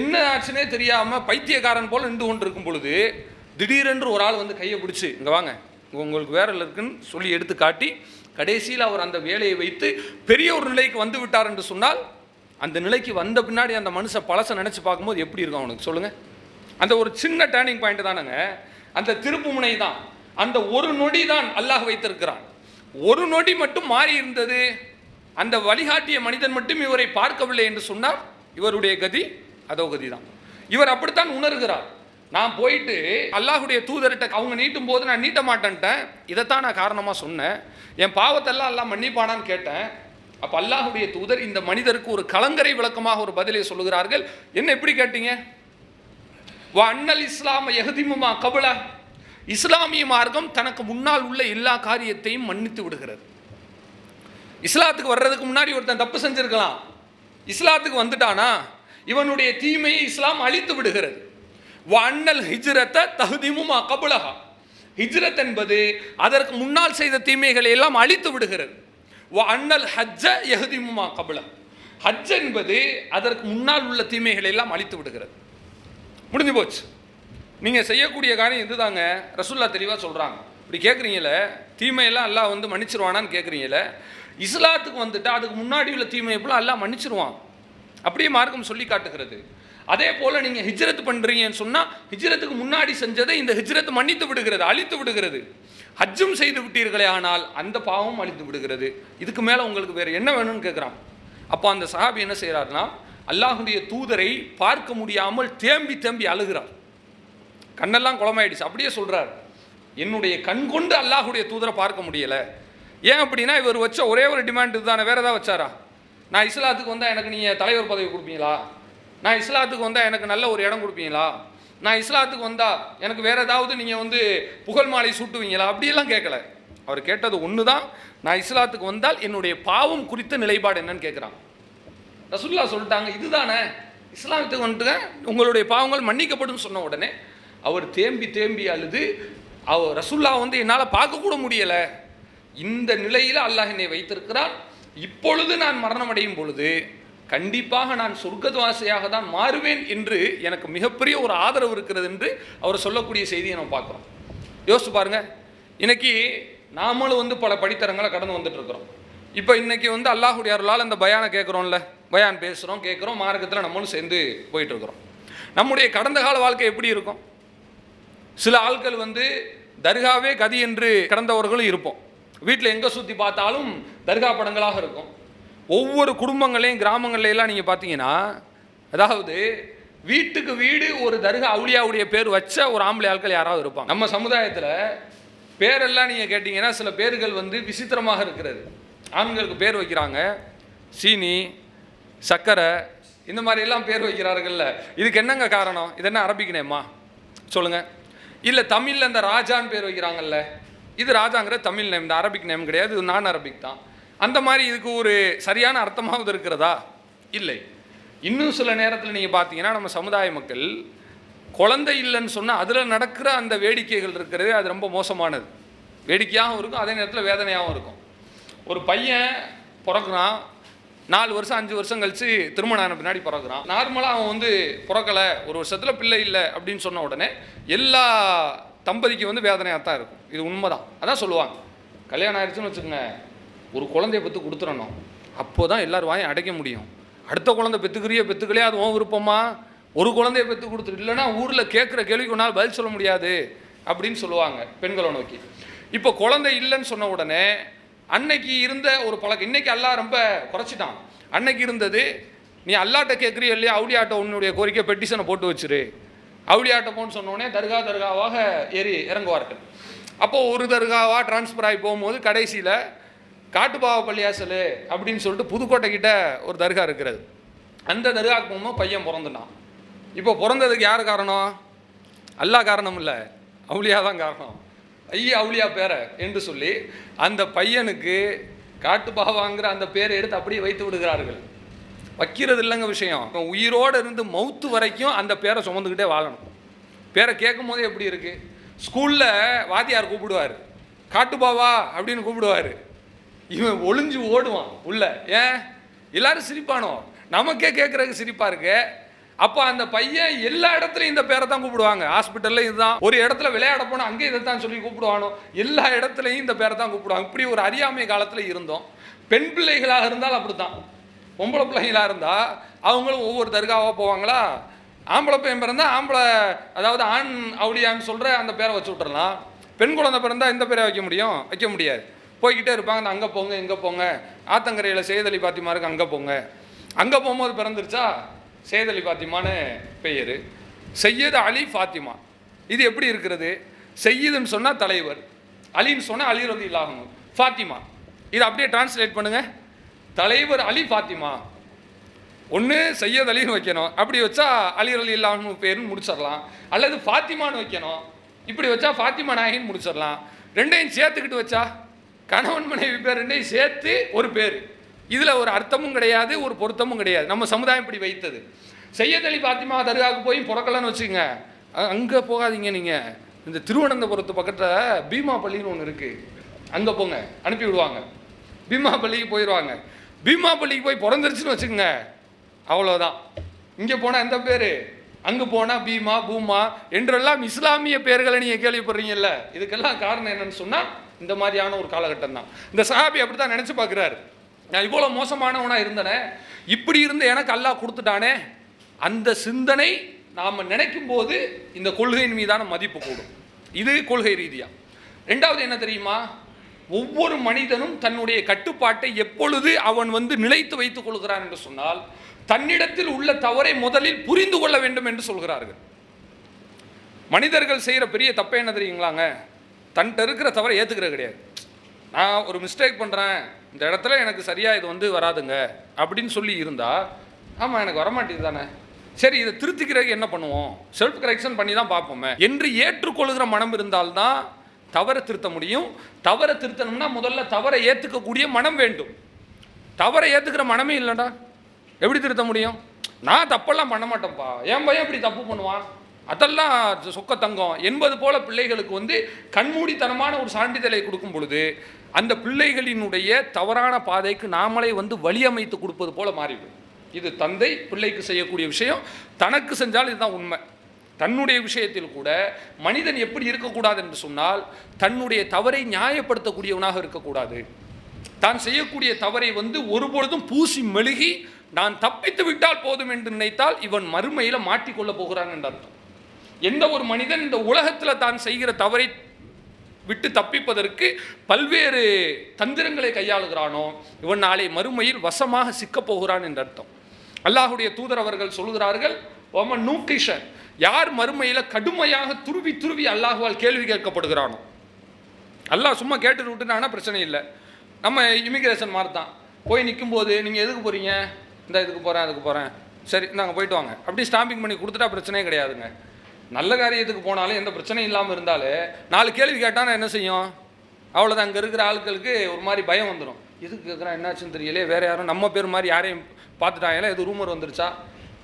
என்ன ஆச்சுன்னே தெரியாமல் பைத்தியக்காரன் போல் நின்று கொண்டு இருக்கும் பொழுது திடீரென்று ஒரு ஆள் வந்து கையை பிடிச்சி, இங்கே வாங்க, உங்களுக்கு வேற இருக்குன்னு சொல்லி எடுத்து காட்டி, கடைசியில் அவர் அந்த வேலையை வைத்து பெரிய ஒரு நிலைக்கு வந்து விட்டார் என்று சொன்னால், அந்த நிலைக்கு வந்த பின்னாடி அந்த மனுஷன் பழசை நினச்சி பார்க்கும்போது எப்படி இருக்கும் அவனுக்கு சொல்லுங்கள்? அந்த ஒரு சின்ன டேர்னிங் பாயிண்ட் தானுங்க, அந்த திருப்பு முனை தான், அந்த ஒரு நொடி தான் அல்லாஹ் வைத்திருக்கிறான். ஒரு நொடி மட்டும் மாறி இருந்தது, அந்த வழிகாட்டிய மனிதன் மட்டும் இவரை பார்க்கவில்லை என்று சொன்னால் இவருடைய கதி அதோ கதி தான். இவர் அப்படித்தான் உணர்கிறார். நான் போயிட்டு அல்லாஹுடைய தூதர்கிட்ட அவங்க நீட்டும் போது நான் நீட்ட மாட்டேன்ட்டேன், இதைத்தான் நான் காரணமாக சொன்னேன், என் பாவத்தெல்லாம் எல்லாம் மன்னிப்பானான்னு கேட்டேன். அப்போ அல்லாஹுடைய தூதர் இந்த மனிதருக்கு ஒரு கலங்கரை விளக்கமாக ஒரு பதிலை சொல்லுகிறார்கள். என்ன எப்படி கேட்டீங்க? வா அன்னல் இஸ்லாம யஹதிமுமா கபல, இஸ்லாமிய மார்க்கம் தனக்கு முன்னால் உள்ள எல்லா காரியத்தையும் மன்னித்து விடுகிறது. இஸ்லாத்துக்கு வர்றதுக்கு முன்னாடி ஒருத்தன் தப்பு செஞ்சிருக்கலாம், இஸ்லாத்துக்கு வந்துட்டானா இவனுடைய தீமையை இஸ்லாம் அழித்து விடுகிறது. வா அன்னல் ஹிஜ்ரத்தை தஹதிமுமா கபலஹா, ஹிஜ்ரத் என்பது அதற்கு முன்னால் செய்த தீமைகளை எல்லாம் அழித்து விடுகிறது. வா அன்னல் ஹஜ்ஜ யஹதிமுமா கபல, ஹஜ் என்பது அதற்கு முன்னால் உள்ள தீமைகளை எல்லாம் அழித்து விடுகிறது. முடிஞ்சு போச்சு. நீங்கள் செய்யக்கூடிய காரியம் இதுதாங்க. ரசூல்லா தெளிவாக சொல்கிறாங்க. இப்படி கேட்குறீங்களே, தீமையெல்லாம் அல்லாஹ் வந்து மன்னிச்சிருவானான்னு கேட்குறீங்களே, இஸ்லாத்துக்கு வந்துட்டு அதுக்கு முன்னாடி உள்ள தீமையை போல அல்லாஹ் மன்னிச்சிருவான், அப்படியே மார்க்கம் சொல்லி காட்டுகிறது. அதே போல் நீங்கள் ஹிஜ்ரத் பண்ணுறீங்கன்னு சொன்னால், ஹிஜ்ரத்துக்கு முன்னாடி செஞ்சதை இந்த ஹிஜ்ரத் மன்னித்து விடுகிறது, அழித்து விடுகிறது. ஹஜ்ஜும் செய்து விட்டீர்களே ஆனால் அந்த பாவம் அழித்து விடுகிறது. இதுக்கு மேலே உங்களுக்கு வேறு என்ன வேணும்னு கேட்குறான். அப்போ அந்த சஹாபி என்ன செய்கிறாருன்னா, அல்லாஹுடைய தூதரை பார்க்க முடியாமல் தேம்பி தேம்பி அழுகிறார். கண்ணெல்லாம் குளமாயிடுச்சு. அப்படியே சொல்கிறார், என்னுடைய கண் கொண்டு அல்லாஹுடைய தூதரை பார்க்க முடியலை. ஏன் அப்படின்னா, இவர் வச்ச ஒரே ஒரு டிமாண்ட் இதுதானே, வேறு ஏதாவது வச்சாரா? நான் இஸ்லாத்துக்கு வந்தால் எனக்கு நீங்கள் தலைவர் பதவி கொடுப்பீங்களா? நான் இஸ்லாத்துக்கு வந்தால் எனக்கு நல்ல ஒரு இடம் கொடுப்பீங்களா? நான் இஸ்லாத்துக்கு வந்தால் எனக்கு வேறு ஏதாவது நீங்கள் வந்து புகழ் மாலை சூட்டுவீங்களா? அப்படியெல்லாம் கேட்கல. அவர் கேட்டது ஒன்று தான், நான் இஸ்லாத்துக்கு வந்தால் என்னுடைய பாவம் குறித்த நிலைப்பாடு என்னன்னு கேட்குறான். ரசூலுல்லாஹ் சொல்லிட்டாங்க, இதுதானே இஸ்லாத்துக்கு வந்துட்டு உங்களுடைய பாவங்கள் மன்னிக்கப்படும் சொன்ன உடனே அவர் தேம்பி தேம்பி அழுது, அவர் ரசூலுல்லாஹ் வந்து என்னால் பார்க்கக்கூட முடியலை, இந்த நிலையில் அல்லாஹ் என்னை வைத்திருக்கிறார், இப்பொழுது நான் மரணம் அடையும் பொழுது கண்டிப்பாக நான் சொர்க்கவாசியாக தான் மாறுவேன் என்று எனக்கு மிகப்பெரிய ஒரு ஆதரவு இருக்கிறது என்று அவர் சொல்லக்கூடிய செய்தியை நம்ம பார்க்குறோம். யோசிச்சு பாருங்க, இன்னைக்கு நாமளும் வந்து பல படித்தரங்களை கடந்து வந்துட்டு இருக்கிறோம். இப்போ இன்னைக்கு வந்து அல்லாஹுடைய அருளால் அந்த பயானை கேட்குறோம்ல, பயான் பேசுகிறோம், கேட்குறோம், மார்க்கத்தில் நம்மளும் சேர்ந்து போயிட்டு இருக்கிறோம். நம்முடைய கடந்த கால வாழ்க்கை எப்படி இருக்கும்? சில ஆட்கள் வந்து தர்காவே கதி என்று கடந்தவர்களும் இருப்போம். வீட்டில் எங்கே சுற்றி பார்த்தாலும் தர்கா படங்களாக இருக்கும். ஒவ்வொரு குடும்பங்களையும் கிராமங்கள்லாம் நீங்கள் பார்த்தீங்கன்னா, அதாவது வீட்டுக்கு வீடு ஒரு தர்கா அவுலியாவுடைய பேர் வச்ச ஒரு ஆம்பளை ஆட்கள் யாராவது இருப்பாங்க. நம்ம சமுதாயத்தில் பேரெல்லாம் நீங்கள் கேட்டிங்கன்னா சில பேர்கள் வந்து விசித்திரமாக இருக்கிறது. ஆண்களுக்கு பேர் வைக்கிறாங்க, சீனி, சர்க்கரை, இந்த மாதிரியெல்லாம் பேர் வைக்கிறார்கள்ல. இதுக்கு என்னங்க காரணம்? இது என்ன அரபிக் நேமா சொல்லுங்கள்? இல்லை தமிழில் இந்த ராஜான்னு பேர் வைக்கிறாங்கல்ல, இது ராஜாங்கிற தமிழ் நேம், இந்த அரபிக் நேம் கிடையாது, இது நான் அரபிக் தான். அந்த மாதிரி இதுக்கு ஒரு சரியான அர்த்தமாவது இருக்கிறதா? இல்லை. இன்னும் சில நேரத்தில் நீங்கள் பார்த்தீங்கன்னா நம்ம சமுதாய மக்கள் குழந்தை இல்லைன்னு சொன்னால் அதில் நடக்கிற அந்த வேடிக்கைகள் இருக்கிறது, அது ரொம்ப மோசமானது. வேடிக்கையாகவும் இருக்கும், அதே நேரத்தில் வேதனையாகவும் இருக்கும். ஒரு பையன் பிறகுறான், 4 வருஷம் 5 வருஷம் கழித்து திருமணம் ஆன பின்னாடி பிறகுறான். நார்மலாக அவன் வந்து பிறக்கலை, ஒரு வருஷத்தில் பிள்ளை இல்லை அப்படின்னு சொன்ன உடனே எல்லா தம்பதிக்கு வந்து வேதனையாக தான் இருக்கும். இது உண்மைதான். அதான் சொல்லுவாங்க, கல்யாணம் ஆயிடுச்சுன்னு வச்சுக்கோங்க, ஒரு குழந்தைய பெற்று கொடுத்துடணும், அப்போ தான் எல்லோரும் வாயும் அடைக்க முடியும். அடுத்த குழந்தை பெற்றுக்கலையே, அது உன் விருப்பமா? ஒரு குழந்தைய பெற்று கொடுத்துட்டு, இல்லைன்னா ஊரில் கேட்குற கேள்விக்கு ஒன்றால் பதில் சொல்ல முடியாது அப்படின்னு சொல்லுவாங்க பெண்களை நோக்கி. இப்போ குழந்தை இல்லைன்னு சொன்ன உடனே அன்னைக்கு இருந்த ஒரு பழக்கம் இன்னைக்கு எல்லாம் ரொம்ப குறைச்சிட்டான். அன்னைக்கு இருந்தது நீ அல்லாட்ட கேட்குறியோ இல்லையா, அவுளியாட்ட உன்னுடைய கோரிக்கை பெட்டிஷனை போட்டு வச்சிரு. அவுளியாட்ட போன்னு சொன்னோடனே தர்காவாக ஏறி இறங்குவார்கள். அப்போது ஒரு தர்காவாக டிரான்ஸ்ஃபர் ஆகி போகும்போது கடைசியில் காட்டுப்பாவ பள்ளியாசல் அப்படின்னு சொல்லிட்டு புதுக்கோட்டை கிட்ட ஒரு தர்கா இருக்கிறது. அந்த தர்காவுக்கு போகும்போது பையன் பிறந்துட்டான். இப்போ பிறந்ததுக்கு யார் காரணம்? அல்லாஹ் காரணம் இல்லை, அவுளியா தான் காரணம். ஐயா அவுளியா பேரை என்று சொல்லி அந்த பையனுக்கு காட்டுப்பாவாங்கிற அந்த பேரை எடுத்து அப்படியே வைத்து விடுகிறார்கள். வைக்கிறது இல்லைங்க விஷயம். உயிரோடு இருந்து மௌத்து வரைக்கும் அந்த பேரை சுமந்துக்கிட்டே வாழணும். பேரை கேட்கும் போதே எப்படி இருக்குது? ஸ்கூலில் வாத்தியார் கூப்பிடுவார், காட்டுப்பாவா அப்படின்னு கூப்பிடுவார். இவன் ஒளிஞ்சு ஓடுவான் உள்ள. ஏன்? எல்லாரும் சிரிப்பானோ, நமக்கே கேட்குறதுக்கு சிரிப்பாக இருக்கு. அப்போ அந்த பையன் எல்லா இடத்துலையும் இந்த பேரை தான் கூப்பிடுவாங்க. ஹாஸ்பிட்டலில் இதுதான், ஒரு இடத்துல விளையாட போனால் அங்கே இதை தான் சொல்லி கூப்பிடுவானோ, எல்லா இடத்துலையும் இந்த பேரை தான் கூப்பிடுவாங்க. இப்படி ஒரு அறியாமை காலத்தில் இருந்தோம். பெண் பிள்ளைகளாக இருந்தால் அப்படி தான். பொம்பளை பிள்ளைங்களாக இருந்தால் அவங்களும் ஒவ்வொரு தர்காவாக போவாங்களா. ஆம்பளை பையன் பிறந்தால் ஆம்பளை, அதாவது ஆண் அவுளியான்னு சொல்கிற அந்த பேரை வச்சு விட்டுறலாம். பெண் குழந்தை பிறந்தால் இந்த பேரை வைக்க முடியும்? வைக்க முடியாது. போய்கிட்டே இருப்பாங்க, அங்கே போங்க இங்கே போங்க, ஆத்தங்கரையில் செய்யத் அலி பாத்திமா இருக்கு அங்கே போங்க. அங்கே போகும்போது பிறந்துருச்சா செய்யத் அலி பாத்திமான்னு பெயர், செய்யத் அலி ஃபாத்திமா. இது எப்படி இருக்கிறது? செய்யுதுன்னு சொன்னால் தலைவர், அலின்னு சொன்னால் அலி ரலியல்லாஹு அன்ஹு, ஃபாத்திமா. இது அப்படியே டிரான்ஸ்லேட் பண்ணுங்கள், தலைவர் அலி ஃபாத்திமா. ஒன்று செய்யத் அலின்னு வைக்கணும், அப்படி வச்சா அலி ரலியல்லாஹு அன்ஹு பேருன்னு முடிச்சிடலாம். அல்லது ஃபாத்திமான்னு வைக்கணும், இப்படி வச்சா ஃபாத்திமா நாயகின்னு முடிச்சிடலாம். ரெண்டையும் சேர்த்துக்கிட்டு வச்சா கணவன் மனைவி பேர் ரெண்டையும் சேர்த்து ஒரு பேர். இதில் ஒரு அர்த்தமும் கிடையாது, ஒரு பொருத்தமும் கிடையாது. நம்ம சமுதாயம் இப்படி வைத்தது. செய்யத் அலி ஃபாத்திமா தர்காவுக்கு போய் பிறக்கலன்னு வச்சுக்கோங்க, அங்கே போகாதீங்க. நீங்கள் இந்த திருவனந்தபுரத்து பக்கத்தில் பீமா பள்ளின்னு ஒன்று இருக்குது, அங்கே போங்க, அனுப்பி விடுவாங்க. பீமா பள்ளிக்கு போயிடுவாங்க. பீமா பள்ளிக்கு போய் பிறந்துருச்சுன்னு வச்சுக்கோங்க, அவ்வளோதான். இங்கே போனால் எந்த பேர், அங்கே போனால் பீமா பூமா என்றெல்லாம் இஸ்லாமிய பேர்களை நீங்கள் கேள்விப்படுறீங்கல்ல. இதுக்கெல்லாம் காரணம் என்னன்னு சொன்னால் இந்த மாதிரியான ஒரு காலகட்டம் தான். இந்த சஹாபி அப்படி தான் நினச்சி பார்க்குறாரு. நான் இவ்வளோ மோசமானவனாக இருந்தனே, இப்படி இருந்து எனக்கு அல்லாஹ் கொடுத்துட்டானே. அந்த சிந்தனை நாம் நினைக்கும் போது இந்த கொள்கையின் மீதான மதிப்பு கூடும். இது கொள்கை ரீதியாக. ரெண்டாவது என்ன தெரியுமா? ஒவ்வொரு மனிதனும் தன்னுடைய கட்டுப்பாட்டை எப்பொழுது அவன் நிலைத்து வைத்துக் கொள்கிறான் என்று சொன்னால், தன்னிடத்தில் உள்ள தவறை முதலில் புரிந்து கொள்ள வேண்டும் என்று சொல்கிறார்கள். மனிதர்கள் செய்கிற பெரிய தப்பை என்ன தெரியுங்களாங்க? தன்கிட்ட இருக்கிற தவறை ஏற்றுக்கிறது கிடையாது. நான் ஒரு மிஸ்டேக் பண்ணுறேன், இந்த இடத்துல எனக்கு சரியாக இது வராதுங்க அப்படின்னு சொல்லி இருந்தால், ஆமாம் எனக்கு வரமாட்டேது தானே, சரி இதை திருத்திக்கிறதுக்கு என்ன பண்ணுவோம், செல்ஃப் கரெக்ஷன் பண்ணி தான் பார்ப்போமே என்று ஏற்றுக்கொள்கிற மனம் இருந்தால்தான் தவறை திருத்த முடியும். தவறை திருத்தணும்னா முதல்ல தவறை ஏற்றுக்கக்கூடிய மனம் வேண்டும். தவறை ஏற்றுக்கிற மனமே இல்லைடா, எப்படி திருத்த முடியும்? நான் தப்பெல்லாம் பண்ண மாட்டேன்ப்பா, என் பையன் இப்படி தப்பு பண்ணுவான், அதெல்லாம் சொக்க தங்கம் என்பது போல பிள்ளைகளுக்கு கண்மூடித்தனமான ஒரு சான்றிதழை கொடுக்கும் பொழுது அந்த பிள்ளைகளினுடைய தவறான பாதைக்கு நாமளே வழியமைத்து கொடுப்பது போல மாறிவிடும். இது தந்தை பிள்ளைக்கு செய்யக்கூடிய விஷயம். தனக்கு செஞ்சால் இதுதான் உண்மை. தன்னுடைய விஷயத்தில் கூட மனிதன் எப்படி இருக்கக்கூடாது என்று சொன்னால், தன்னுடைய தவறை நியாயப்படுத்தக்கூடியவனாக இருக்கக்கூடாது. தான் செய்யக்கூடிய தவறை ஒருபொழுதும் பூசி மெழுகி நான் தப்பித்து விட்டால் போதும் என்று நினைத்தால் இவன் மறுமையில் மாட்டிக்கொள்ள போகிறான் என்று அர்த்தம். எந்த ஒரு மனிதன் இந்த உலகத்தில் தான் செய்கிற தவறை விட்டு தப்பிப்பதற்கு பல்வேறு தந்திரங்களை கையாளுகிறானோ, இவன் நாளை மறுமையில் வசமாக சிக்கப் போகிறான் என்று அர்த்தம். அல்லாஹுடைய தூதர் அவர்கள் சொல்கிறார்கள், ஒமன் நூக்கிஷன், யார் மறுமையில் கடுமையாக துருவி துருவி அல்லாஹுவால் கேள்வி கேட்கப்படுகிறானோ, அல்லாஹ் சும்மா கேட்டு விட்டுனானா பிரச்சனை இல்லை. நம்ம இமிகிரேஷன் மாதிரி தான், போய் நிற்கும்போது நீங்கள் எதுக்கு போகிறீங்க, இந்த இதுக்கு போகிறேன் அதுக்கு போகிறேன், சரி நாங்கள் போயிட்டு வாங்க அப்படி ஸ்டாம்பிங் பண்ணி கொடுத்துட்டா பிரச்சனையே கிடையாதுங்க. நல்ல காரியத்துக்கு போனாலும் எந்த பிரச்சனையும் இல்லாமல் இருந்தாலே 4 கேள்வி கேட்டால் என்ன செய்யும், அவ்வளோதான். அங்கே இருக்கிற ஆட்களுக்கு ஒரு மாதிரி பயம் வந்துடும். எதுக்கு கேட்குறான், என்னாச்சுன்னு தெரியலே, வேறு யாரும் நம்ம பேர் மாதிரி யாரையும் பார்த்துட்டாங்களே, எது ரூமர் வந்துருச்சா.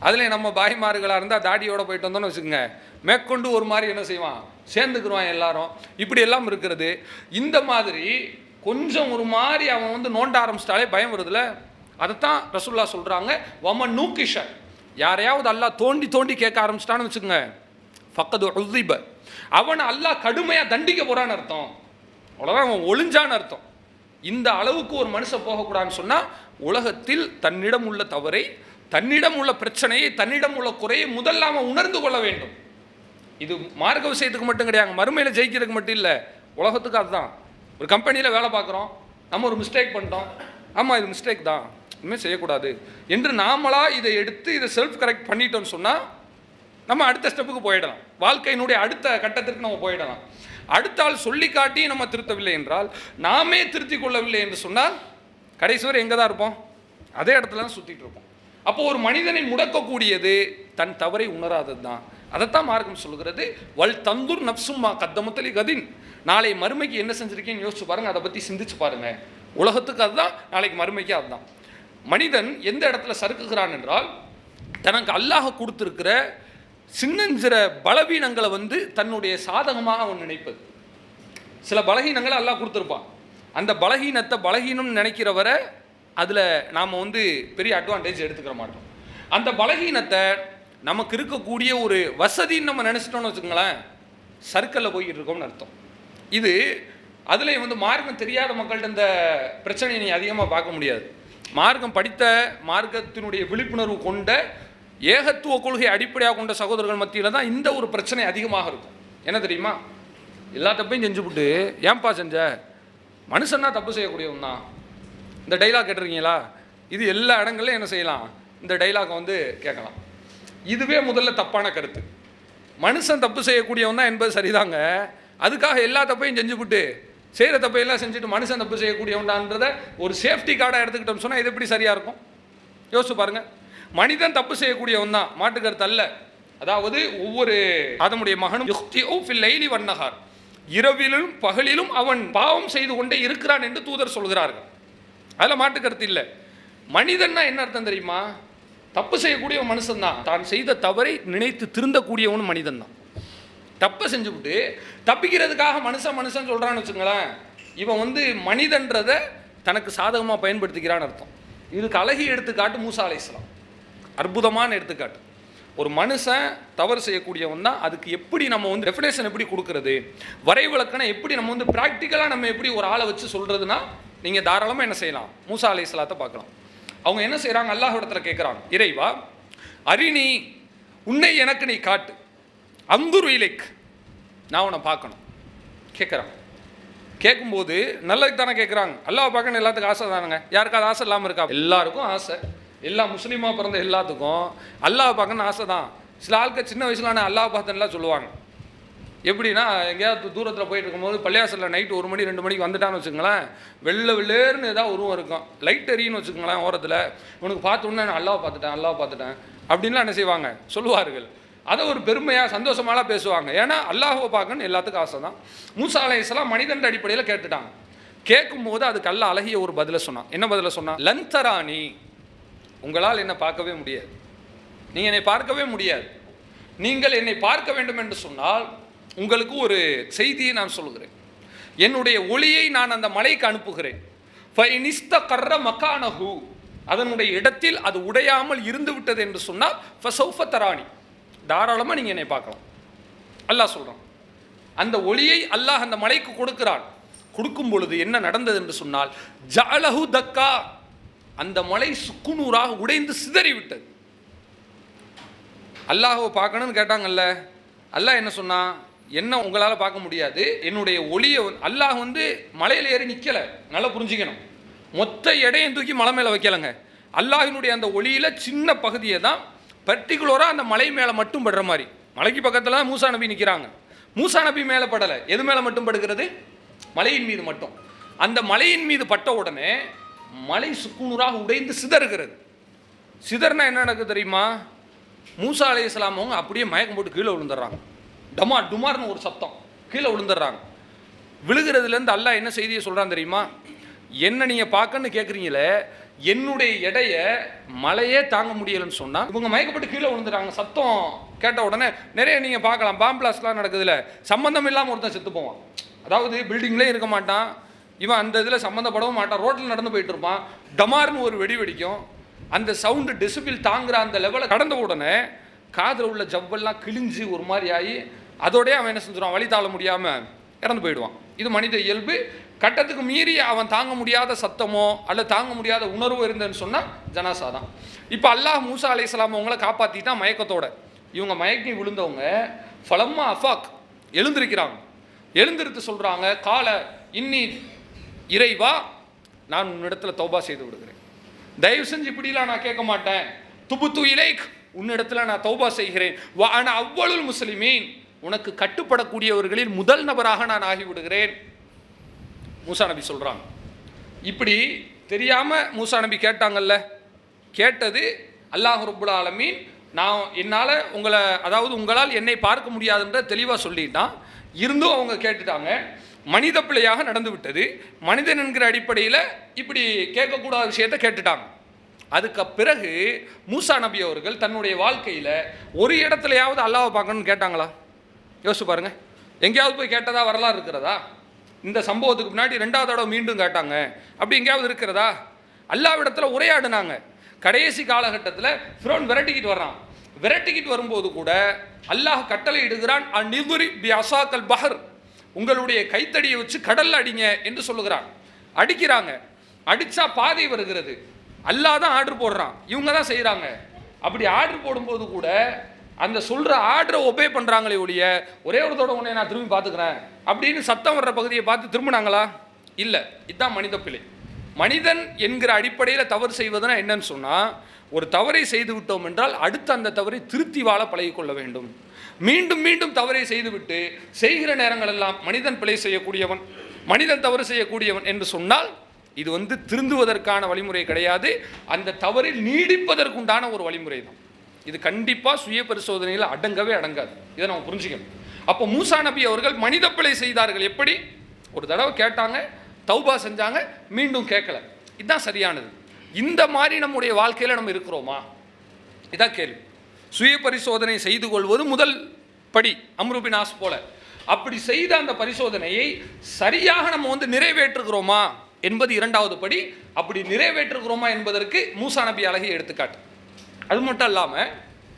அதுலேயும் நம்ம பாய்மார்களாக இருந்தால் தாடியோடு போயிட்டு வந்தோன்னு வச்சுக்கோங்க, மேற்கொண்டு ஒரு மாதிரி என்ன செய்வான், சேர்ந்துக்குருவான் எல்லாரும். இப்படி எல்லாம் இருக்கிறது. இந்த மாதிரி கொஞ்சம் ஒரு மாதிரி அவன் நோண்ட ஆரம்பிச்சிட்டாலே பயம் வருதுல்ல. அதைத்தான் ரசூலுல்லாஹ் சொல்கிறாங்க, வமன் நூக்கிஷன், யாரையாவது அல்லாஹ் தோண்டி தோண்டி கேட்க ஆரம்பிச்சிட்டான்னு வச்சுக்கோங்க, ஃபக்கது உஸிப, அவனை அல்லாஹ் கடுமையாக தண்டிக்க போகிறான்னு அர்த்தம். அவ்வளோதான், அவன் ஒளிஞ்சான்னு அர்த்தம். இந்த அளவுக்கு ஒரு மனுஷன் போகக்கூடாதுன்னு சொன்னால், உலகத்தில் தன்னிடம் உள்ள தவறை, தன்னிடம் உள்ள பிரச்சனையை, தன்னிடம் உள்ள குறையை முதல்ல அவன் உணர்ந்து கொள்ள வேண்டும். இது மார்க்க விஷயத்துக்கு மட்டும் கிடையாது, மறுமையில் ஜெயிக்கிறதுக்கு மட்டும் இல்லை, உலகத்துக்கு அதுதான். ஒரு கம்பெனியில் வேலை பார்க்குறோம், நம்ம ஒரு மிஸ்டேக் பண்ணிட்டோம், ஆமாம் இது மிஸ்டேக் தான், இனிமேல் செய்யக்கூடாது என்று நாமளாக இதை எடுத்து இதை செல்ஃப் கரெக்ட் பண்ணிட்டோம்னு சொன்னால் நம்ம அடுத்த ஸ்டெப்புக்கு போயிடலாம். வாழ்க்கையினுடைய அடுத்த கட்டத்திற்கு நம்ம போயிடலாம். அடுத்த ஆள் சொல்லி காட்டி நம்ம திருத்தவில்லை என்றால், நாமே திருத்தி கொள்ளவில்லை என்று சொன்னால் கடைசி வரை எங்கே தான் இருப்போம்? அதே இடத்துல தான் சுற்றிட்டு இருப்போம். அப்போ ஒரு மனிதனை முடக்கக்கூடியது தன் தவறை உணராதது தான். அதைத்தான் மார்க்கம் சொல்கிறது, வல் தந்துர் நப்சும்மா கத்தமுத்தலி கதின். நாளை மறுமைக்கு என்ன செஞ்சிருக்கேன்னு யோசிச்சு பாருங்கள், அதை பற்றி சிந்திச்சு பாருங்கள். உலகத்துக்கு அதுதான், நாளைக்கு மறுமைக்கு அதுதான். மனிதன் எந்த இடத்துல சறுக்குகிறான் என்றால், தனக்கு அல்லாஹ் கொடுத்துருக்கிற சின்னஞ்சிற பலவீனங்களை தன்னுடைய சாதகமாக அவன் நினைப்பது. சில பலகீனங்களை அல்லாஹ் கொடுத்துருப்பான். அந்த பலகீனத்தை பலகீனம்னு நினைக்கிறவரை அதில் நாம் பெரிய அட்வான்டேஜ் எடுத்துக்கிற மாட்டோம். அந்த பலகீனத்தை நமக்கு இருக்கக்கூடிய ஒரு வசதின்னு நம்ம நினச்சிட்டோம்னு வச்சுக்கோங்களேன், சர்க்கிளில் போய்கிட்டு இருக்கோம்னு அர்த்தம். இது அதில் மார்க்கம் தெரியாத மக்கள்கிட்ட இந்த பிரச்சனையை நீ அதிகமாக பார்க்க முடியாது. மார்க்கம் படித்த, மார்க்கத்தினுடைய விழிப்புணர்வு கொண்ட, ஏகத்துவ கொள்கை அடிப்படையாக கொண்ட சகோதரர்கள் மத்தியில் தான் இந்த ஒரு பிரச்சனை அதிகமாக இருக்கும். என்ன தெரியுமா? எல்லா தப்பையும் செஞ்சுவிட்டு ஏன்பா செஞ்ச, மனுஷன்னா தப்பு செய்யக்கூடியவன் தான். இந்த டைலாக் கேட்டிருக்கீங்களா? இது எல்லா இடங்கள்லையும் என்ன செய்யலாம், இந்த டைலாக்கை கேட்கலாம். இதுவே முதல்ல தப்பான கருத்து. மனுஷன் தப்பு செய்யக்கூடியவன் தான் என்பது சரிதாங்க. அதுக்காக எல்லா தப்பையும் செஞ்சுவிட்டு, செய்கிற தப்பையெல்லாம் செஞ்சுட்டு மனுஷன் தப்பு செய்யக்கூடியவன்டான்றதை ஒரு சேஃப்டி கார்டாக எடுத்துக்கிட்டோம்னு சொன்னால் இது எப்படி சரியாக இருக்கும்? யோசிச்சு பாருங்கள். மனிதன் தப்பு செய்யக்கூடியவன் தான், மாட்டுக்கருத்து அல்ல. அதாவது ஒவ்வொரு ஆதமுடைய மகனும் லைலி வன்னஹார், இரவிலும் பகலிலும் அவன் பாவம் செய்து கொண்டே இருக்கிறான் என்று தூதர் சொல்கிறார்கள். அதில் மாட்டுக்கருத்து இல்லை. மனிதன்னா என்ன அர்த்தம் தெரியுமா? தப்பு செய்யக்கூடிய மனுஷன் தான். தான் செய்த தவறை நினைத்து திருந்தக்கூடியவன் மனிதன் தான். தப்பை செஞ்சுவிட்டு தப்பிக்கிறதுக்காக மனுஷன் சொல்கிறான்னு வச்சுங்களேன், இவன் மனிதன்றதை தனக்கு சாதகமாக பயன்படுத்திக்கிறான்னு அர்த்தம். இதுக்கு அழகிய எடுத்துக்காட்டு மூசா அலைஹிஸ்ஸலாம். அற்புதமான எடுத்துக்காட்டு. ஒரு மனுஷன் தவறு செய்யக்கூடியவன் தான். அதுக்கு எப்படி நம்ம டெஃபினேஷன் எப்படி கொடுக்கறது, வரைவிலக்கணம் எப்படி நம்ம ப்ராக்டிக்கலாக நம்ம எப்படி ஒரு ஆளை வச்சு சொல்கிறதுனா, நீங்கள் தாராளமாக என்ன செய்யலாம், மூசா அலைஹிஸ்ஸலாத்தை பார்க்கலாம். அவங்க என்ன செய்கிறாங்க, அல்லாஹ் இடத்துல கேட்குறாங்க, இறைவா அரிணி, உன்னை எனக்கு நீ காட்டு, அந்துரு இலைக், நான் உன்னை பார்க்கணும் கேட்குறான். கேட்கும்போது நல்லதுக்கு தானே கேட்குறாங்க. அல்லாஹ் பார்க்கணும் எல்லாத்துக்கும் ஆசை தானுங்க. யாருக்காவது ஆசை இல்லாமல் இருக்கா? எல்லாருக்கும் ஆசை. எல்லா முஸ்லீமாக பிறந்த எல்லாத்துக்கும் அல்லாஹ் பார்க்கணும்னு ஆசை தான். சில ஆட்கள் சின்ன வயசுலான அல்லாஹ் பார்த்தேன்லாம் சொல்லுவாங்க. எப்படின்னா, எங்கேயாவது தூரத்தில் போயிட்டு இருக்கும்போது பள்ளியாசலில் நைட்டு 1 மணி 2 மணிக்கு வந்துட்டான்னு வச்சுக்கோங்களேன், வெள்ளேர்னு ஏதாவது உருவம் இருக்கும், லைட் எரியுன்னு வச்சுக்கோங்களேன் ஓரத்தில், உனக்கு பார்த்துன்னே நான் அல்லாஹ் பார்த்துட்டேன் அப்படின்லாம் என்ன செய்வாங்க, சொல்லுவார்கள். அதை ஒரு பெருமையாக சந்தோஷமாலாம் பேசுவாங்க. ஏன்னா அல்லாஹ்வை பார்க்கணுன்னு எல்லாத்துக்கும் ஆசை தான். மூசா அலைஹிஸ்ஸலாம் மனிதன் அடிப்படையில் கேட்டுட்டாங்க. கேட்கும்போது அதுக்கு அல்லாஹ் அழகிய ஒரு பதிலை சொன்னான். என்ன பதிலை சொன்னான்? லன்தரானி, உங்களால் என்னை பார்க்கவே முடியாது, நீங்கள் என்னை பார்க்கவே முடியாது. நீங்கள் என்னை பார்க்க வேண்டும் என்று சொன்னால் உங்களுக்கு ஒரு செய்தியை நான் சொல்கிறேன். என்னுடைய ஒளியை நான் அந்த மலைக்கு அனுப்புகிறேன். ஃபைனிஸ்தகர்ர மகானஹு, அதனுடைய இடத்தில் அது உடையாமல் இருந்து விட்டது என்று சொன்னால் ஃபசௌஃப தரானி, தாராளமாக நீங்கள் என்னை பார்க்கலாம். அல்லாஹ் சொல்கிறான். அந்த ஒளியை அல்லாஹ் அந்த மலைக்கு கொடுக்கிறான். கொடுக்கும் பொழுது என்ன நடந்தது என்று சொன்னால், ஜஅலஹு தக்கா, அந்த மலை சுக்குநூறாக உடைந்து சிதறி விட்டது. அல்லாஹ்வை பார்க்கணும்னு கேட்டாங்கல்ல, அல்லாஹ் என்ன சொன்னா, என்ன உங்களால் பார்க்க முடியாது, என்னுடைய ஒளியை அல்லாஹ் மலையில் ஏறி நிற்கலை. நல்லா புரிஞ்சுக்கணும். மொத்த எடையும் தூக்கி மலை மேலே வைக்கலைங்க. அல்லாஹினுடைய அந்த ஒளியில் சின்ன பகுதியை தான் பர்டிகுலராக அந்த மலை மேலே மட்டும் படுற மாதிரி. மலைக்கு பக்கத்தில் தான் மூசா நபி நிற்கிறாங்க. மூசா நபி மேலே படலை. எது மேலே மட்டும் படுகிறது? மலையின் மீது மட்டும். அந்த மலையின் மீது பட்ட உடனே மலை சுக்குநூறாக உடைந்து சிதறுகிறது. சிதறினா என்ன நடக்குது தெரியுமா? மூசா அலைஹிஸ்ஸலாம் அவங்க அப்படியே மயக்கம் போட்டு கீழே விழுந்துடுறாங்க. டமார் டுமார்னு ஒரு சத்தம், கீழே விழுந்துடுறாங்க. விழுகிறதுலேருந்து அல்லாஹ் என்ன செய்தியை சொல்கிறான் தெரியுமா? என்ன நீங்கள் பார்க்கன்னு கேட்குறீங்களே, என்னுடைய எடையை மலையே தாங்க முடியலைன்னு சொன்னால் இவங்க மயக்கப்பட்டு கீழே விழுந்துடுறாங்க. சத்தம் கேட்ட உடனே நிறைய நீங்கள் பார்க்கலாம், பாம்பு பிளாஸ்ட்லாம் நடக்குதுல்ல, சம்மந்தம் இல்லாமல் ஒருத்தன் செத்து போவான். அதாவது பில்டிங்லேயும் இருக்க மாட்டான், இவன் அந்த இதில் சம்மந்தப்படவும் மாட்டான், ரோட்டில் நடந்து போயிட்டு இருப்பான், டமார்னு ஒரு வெடி வெடிக்கும். அந்த சவுண்டு டெசிபிள் தாங்குற அந்த லெவலை கடந்த உடனே காதில் உள்ள ஜவ்வெல்லாம் கிழிஞ்சு ஒரு மாதிரி ஆகி அதோடய அவன் என்ன செஞ்சிருவான், வழி தாழ முடியாமல் இறந்து போயிடுவான். இது மனித இயல்பு. கட்டத்துக்கு மீறி அவன் தாங்க முடியாத சத்தமோ அல்ல தாங்க முடியாத உணர்வோ இருந்ததுன்னு சொன்னால் ஜனாசா தான். இப்போ அல்லாஹ் மூசா அலைஹிஸ்ஸலாம் அவங்கள காப்பாற்றிட்டான் மயக்கத்தோட. இவங்க மயக்கி விழுந்தவங்க ஃபலம்மா அஃபாக், எழுந்திருக்கிறாங்க. எழுந்திருத்து சொல்கிறாங்க, கால இன்னி இறைவா, நான் உன்னிடத்தில் தௌபா செய்து விடுகிறேன். தயவு செஞ்சு இப்படிலாம் நான் கேட்க மாட்டேன். துபுத்து இலைக், உன்னிடத்துல நான் தௌபா செய்கிறேன். வ அன அவ்வளுல் முஸ்லிமீன், உனக்கு கட்டுப்படக்கூடியவர்களில் முதல் நபராக நான் ஆகிவிடுகிறேன். மூசா நபி சொல்றாங்க. இப்படி தெரியாம மூசா நபி கேட்டாங்கல்ல, கேட்டது அல்லாஹ் ரப்புல் ஆலமீன் என்னால் உங்களை, அதாவது உங்களால் என்னை பார்க்க முடியாதுன்ற தெளிவாக சொல்லிட்டான். இருந்தும் அவங்க கேட்டுட்டாங்க. மனித பிழையாக நடந்து விட்டது. மனிதன் என்கிற அடிப்படையில் இப்படி கேட்கக்கூடாத விஷயத்தை கேட்டுட்டாங்க. அதுக்கு பிறகு மூசா நபி அவர்கள் தன்னுடைய வாழ்க்கையில் ஒரு இடத்துலையாவது அல்லாஹ்வை பார்க்கணும்னு கேட்டாங்களா? யோசிச்சு பாருங்க. எங்கேயாவது போய் கேட்டதா வரலாறு இருக்கிறதா? இந்த சம்பவத்துக்கு முன்னாடி 2வது தடவை மீண்டும் கேட்டாங்க, அப்படி எங்கேயாவது இருக்கிறதா? அல்லாஹ்விடத்தில் உரையாடினாங்க. கடைசி காலகட்டத்தில் ஃபிரௌன் விரட்டிக்கிட்டு வர்றான். விரட்டிக்கிட்டு வரும்போது கூட அல்லாஹ் கட்டளை இடுகிறான், அந்நிதுரி பி அசாக்கல் பஹர், உங்களுடைய கைத்தடியை வச்சு கடல்ல அடிங்க என்று சொல்லுகிறான். அடிக்கிறாங்க. அடிச்சா பாதை வருகிறது. அல்லாஹ் தான் ஆர்டர் போடுறான், இவங்க தான் செய்கிறாங்க. அப்படி ஆர்டர் போடும்போது கூட அந்த சொல்கிற ஆர்டரை ஒபே பண்ணுறாங்களே ஒழிய, ஒரே ஒரு தடவை உடனே நான் திரும்பி பார்த்துக்கிறேன் அப்படின்னு சத்தம் வர்ற பகுதியை பார்த்து திரும்பினாங்களா? இல்லை. இதுதான் மனித பிழை. மனிதன் என்கிற அடிப்படையில் தவறு செய்வதுனா என்னன்னு சொன்னால், ஒரு தவறை செய்து விட்டோம் என்றால் அடுத்து அந்த தவறை திருத்தி வாழ பழகிக்கொள்ள வேண்டும். மீண்டும் மீண்டும் தவறை செய்துவிட்டு செய்கிற நேரங்கள் எல்லாம் மனிதன் பிழை செய்யக்கூடியவன், மனிதன் தவறு செய்யக்கூடியவன் என்று சொன்னால் இது திருந்துவதற்கான வழிமுறை கிடையாது. அந்த தவறில் நீடிப்பதற்குண்டான ஒரு வழிமுறை தான் இது. கண்டிப்பாக சுய பரிசோதனையில் அடங்கவே அடங்காது. இதை நம்ம புரிஞ்சுக்கணும். அப்போ மூசா நபி அவர்கள் மனித பிழை செய்தார்கள். எப்படி? ஒரு தடவை கேட்டாங்க, தௌபா செஞ்சாங்க, மீண்டும் கேட்கல. இதுதான் சரியானது. இந்த மாதிரி நம்முடைய வாழ்க்கையில் நம்ம இருக்கிறோமா? இதான் கேள்வி. சுய பரிசோதனை செய்து கொள்வது முதல் படி, அம்ரு பின் ஆஸ் போல. அப்படி செய்த அந்த பரிசோதனையை சரியாக நம்ம நிறைவேற்றுகிறோமா என்பது 2வது படி. அப்படி நிறைவேற்றுகிறோமா என்பதற்கு மூசா நபி அழகிய எடுத்துக்காட்டு. அது மட்டும் இல்லாமல்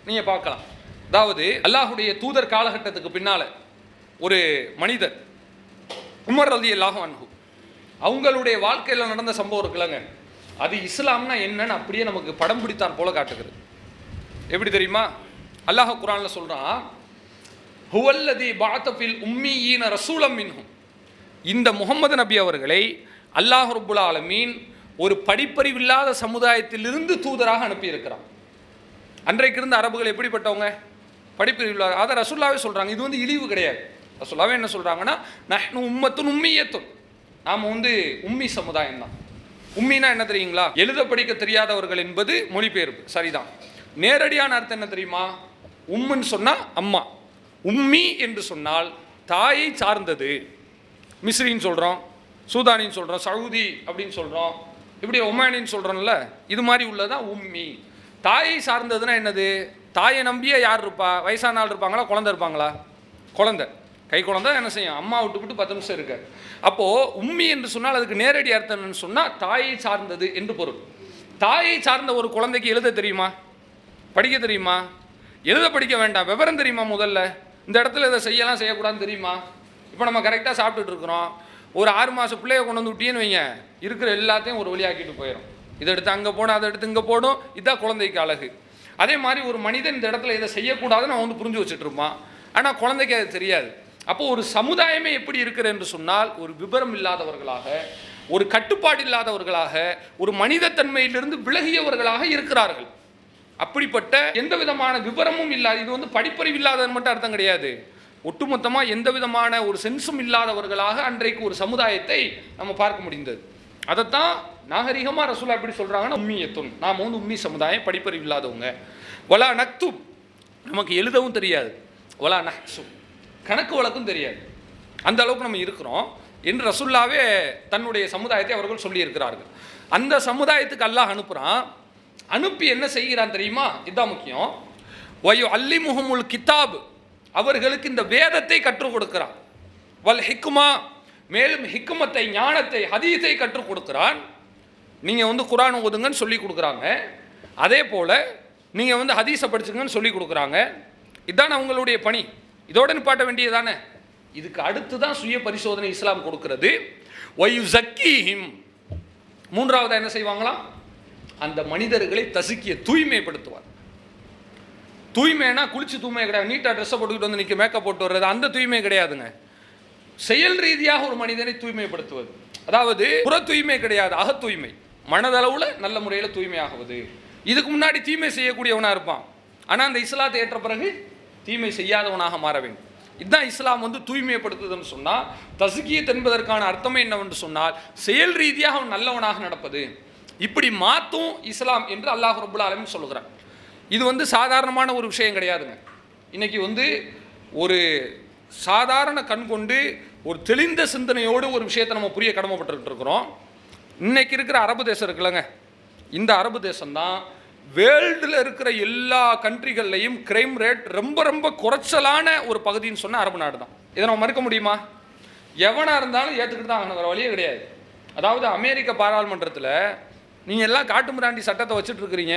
நீங்கள் பார்க்கலாம், அதாவது அல்லாஹுடைய தூதர் காலகட்டத்துக்கு பின்னால் ஒரு மனிதர் உமர் ரலியல்லாஹு அன்ஹு, அவங்களுடைய வாழ்க்கையில் நடந்த சம்பவம் இருக்குல்லங்க, அது இஸ்லாம்னா என்னன்னு அப்படியே நமக்கு படம் பிடித்தார் போல காட்டுகிறது. எப்படி தெரியுமா? அல்லாஹ் குர்ஆனில் சொல்கிறான், ஹுவல்லதி பஅத ஃபில் உம்மீயீன ரசூலம் மின்ஹும், இந்த முகமது நபி அவர்களை அல்லாஹ் ரப்புல் ஆலமீன் ஒரு படிப்பறிவில்லாத சமுதாயத்திலிருந்து தூதராக அனுப்பியிருக்கிறான். அன்றைக்கு இருந்த அரபுகள் எப்படிப்பட்டவங்க? படிப்பறிவில்லாத. அதை ரசூல்லாவே சொல்கிறாங்க. இது இழிவு கிடையாது. ரசூல்லாவே என்ன சொல்கிறாங்கன்னா, நஹ்னு உம்மத்துன் உம்மியத்துன், நாம் உம்மி சமுதாயம் தான். உம்மினா என்ன தெரியுங்களா? எழுத படிக்க தெரியாதவர்கள் என்பது மொழிபெயர்ப்பு, சரிதான். நேரடியான அர்த்தம் என்ன தெரியுமா? உம்முன்னு சொன்னால் அம்மா, உம்மி என்று சொன்னால் தாயை சார்ந்தது. மிஸ்ரின்னு சொல்கிறோம், சூதானின்னு சொல்கிறோம், சவுதி அப்படின்னு சொல்கிறோம், இப்படி ஒமானின்னு சொல்கிறோம்ல, இது மாதிரி உள்ளதான் உம்மி. தாயை சார்ந்ததுன்னா என்னது? தாயை நம்பியே யார் இருப்பா? வயசான ஆள் இருப்பாங்களா, குழந்தை இருப்பாங்களா? குழந்தை, கை குழந்தை என்ன செய்யும்? அம்மா விட்டு 10 நிமிஷம் இருக்கு. அப்போது உம்மி என்று சொன்னால் அதுக்கு நேரடி அர்த்தம் என்னன்னு சொன்னால் தாயை சார்ந்தது என்று பொருள். தாயை சார்ந்த ஒரு குழந்தைக்கு எழுத தெரியுமா? படிக்க தெரியுமா? எழுத படிக்க வேண்டாம், விவரம் தெரியுமா? முதல்ல இந்த இடத்துல இதை செய்யலாம் செய்யக்கூடாதுன்னு தெரியுமா? இப்போ நம்ம கரெக்டாக சாப்பிட்டுட்டு இருக்கிறோம். ஒரு 6 மாத பிள்ளைய கொண்டு விட்டீங்கன்னு வைங்க, இருக்கிற எல்லாத்தையும் ஒரு வழியாக்கிட்டு போயிடும். இதை எடுத்து அங்கே போடும், அதை எடுத்து இங்கே போடும். இதுதான் குழந்தைக்கு அழகு. அதே மாதிரி ஒரு மனிதன் இந்த இடத்துல இதை செய்யக்கூடாதுன்னு அவன் புரிஞ்சு வச்சுட்டு இருப்பான். ஆனால் குழந்தைக்கு அது தெரியாது. அப்போ ஒரு சமுதாயமே எப்படி இருக்கிறது என்று சொன்னால், ஒரு விபரம் இல்லாதவர்களாக, ஒரு கட்டுப்பாடு இல்லாதவர்களாக, ஒரு மனிதத்தன்மையிலிருந்து விலகியவர்களாக இருக்கிறார்கள். அப்படிப்பட்ட எந்த விதமான விபரமும் இல்லாத, இது படிப்பறிவு இல்லாதது மட்டும் அர்த்தம் கிடையாது. ஒட்டுமொத்தமாக எந்த விதமான ஒரு சென்ஸும் இல்லாதவர்களாக அன்றைக்கு ஒரு சமுதாயத்தை நம்ம பார்க்க முடிந்தது. அதைத்தான் நாகரிகமாக ரசூலா எப்படி சொல்கிறாங்கன்னா, உம்மியத்துன், நாம் உம்மி சமுதாயம், படிப்பறிவு இல்லாதவங்க. வலா நக்துப், நமக்கு எழுதவும் தெரியாது. வலா நஹ்சுப், கணக்கு வழக்கும் தெரியாது. அந்த அளவுக்கு நம்ம இருக்கிறோம் என்று ரசூல்லாவே தன்னுடைய சமுதாயத்தை அவர்கள் சொல்லியிருக்கிறார்கள். அந்த சமுதாயத்துக்கு அல்லாஹ் அனுப்புகிறான். அனுப்பி என்ன செய்கிறான் தெரியுமா? இதுதான் முக்கியம். வயு அல்லிமுஹுமுல் கிதாப், அவர்களுக்கு இந்த வேதத்தை கற்றுக் கொடுக்கிறான். வல் ஹிக்மா, மேலும் ஹிக்மத்தை, ஞானத்தை, ஹதீஸை கற்றுக் கொடுக்கிறான். நீங்கள் குர்ஆன் ஓதுங்கன்னு சொல்லி கொடுக்குறாங்க. அதே போல் நீங்கள் ஹதீஸை படிச்சுங்கன்னு சொல்லி கொடுக்குறாங்க. இதுதான் அவங்களுடைய பணி. இதோட நிப்பாட்ட வேண்டியதானே? இதுக்கு அடுத்து தான் சுய பரிசோதனை இஸ்லாம் கொடுக்கிறது. வயு ஜக்கீஹிம், 3வது என்ன செய்வாங்களாம்? அந்த மனிதர்களை தசுக்கிய தூய்மைப்படுத்துவார். தூய்மைனா குளிச்சு தூய்மை கிடையாது, நீட்டாக ட்ரெஸ்ஸை போட்டுக்கிட்டு நிற்க மேக்கப் போட்டு வர்றது, அந்த தூய்மை கிடையாதுங்க. செயல் ரீதியாக ஒரு மனிதனை தூய்மைப்படுத்துவது, அதாவது புற தூய்மை கிடையாது, அக தூய்மை. மனதளவில் நல்ல முறையில் தூய்மையாகுவது. இதுக்கு முன்னாடி தீமை செய்யக்கூடியவனாக இருப்பான், ஆனால் அந்த இஸ்லாத்தை ஏற்ற பிறகு தீமை செய்யாதவனாக மாற வேண்டும். இதுதான் இஸ்லாம் தூய்மைப்படுத்துதுன்னு சொன்னால், தஸ்கியத் என்பதற்கான அர்த்தமே என்னவென்று சொன்னால் செயல் ரீதியாக அவன் நல்லவனாக நடப்பது. இப்படி மாற்றும் இஸ்லாம் என்று அல்லாஹ் ரப்புல் ஆலமீன் சொல்லுகிறான். இது சாதாரணமான ஒரு விஷயம் கிடையாதுங்க. இன்னைக்கு ஒரு சாதாரண கண் கொண்டு ஒரு தெளிந்த சிந்தனையோடு ஒரு விஷயத்தை நம்ம புரிய கடமைப்பட்டு இருக்கிறோம். இன்னைக்கு இருக்கிற அரபு தேசம் இருக்குல்லங்க, இந்த அரபு தேசம்தான் வேர்ல்டில் இருக்கிற எல்லா கண்ட்ரிகள்லையும் கிரைம் ரேட் ரொம்ப ரொம்ப குறைச்சலான ஒரு பகுதின்னு சொன்னால் அரபு நாடு தான். இதை நம்ம மறுக்க முடியுமா? எவனாக இருந்தாலும் ஏற்றுக்கிட்டு தான் ஆகணும், வேறு வழியே கிடையாது. அதாவது அமெரிக்க பாராளுமன்றத்தில் நீங்கள் எல்லாம் காட்டு மிராண்டி சட்டத்தை வச்சுட்டு இருக்கிறீங்க,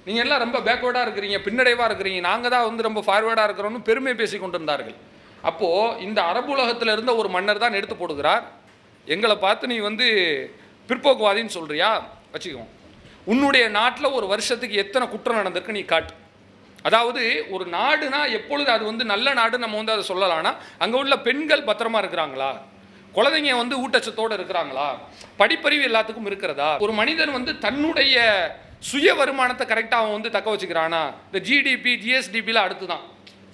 நீங்கள் எல்லாம் ரொம்ப பேக்வேர்டாக இருக்கிறீங்க, பின்னடைவாக இருக்கிறீங்க, நாங்கள் தான் ரொம்ப ஃபார்வேர்டாக இருக்கிறோன்னு பெருமை பேசி கொண்டிருந்தார்கள். அப்போது இந்த அரபு உலகத்தில் இருந்த ஒரு மன்னர் தான் எடுத்து போடுகிறார், எங்களை பார்த்து நீ பிற்போக்குவாதின்னு சொல்கிறியா, வச்சுக்குவோம், உன்னுடைய நாட்டில் ஒரு வருஷத்துக்கு எத்தனை குற்றம் நடந்திருக்கு நீ காட்டு. அதாவது ஒரு நாடுனா எப்பொழுது அது நல்ல நாடு நம்ம அதை சொல்லலாம்னா, அங்கே உள்ள பெண்கள் பத்திரமா இருக்கிறாங்களா, குழந்தைங்க ஊட்டச்சத்தோடு இருக்கிறாங்களா, படிப்பறிவு எல்லாத்துக்கும் இருக்கிறதா, ஒரு மனிதன் தன்னுடைய சுய வருமானத்தை கரெக்டாக அவன் தக்க வச்சுக்கிறானா. இந்த ஜிடிபி ஜிஎஸ்டிபிலாம் அடுத்து தான்.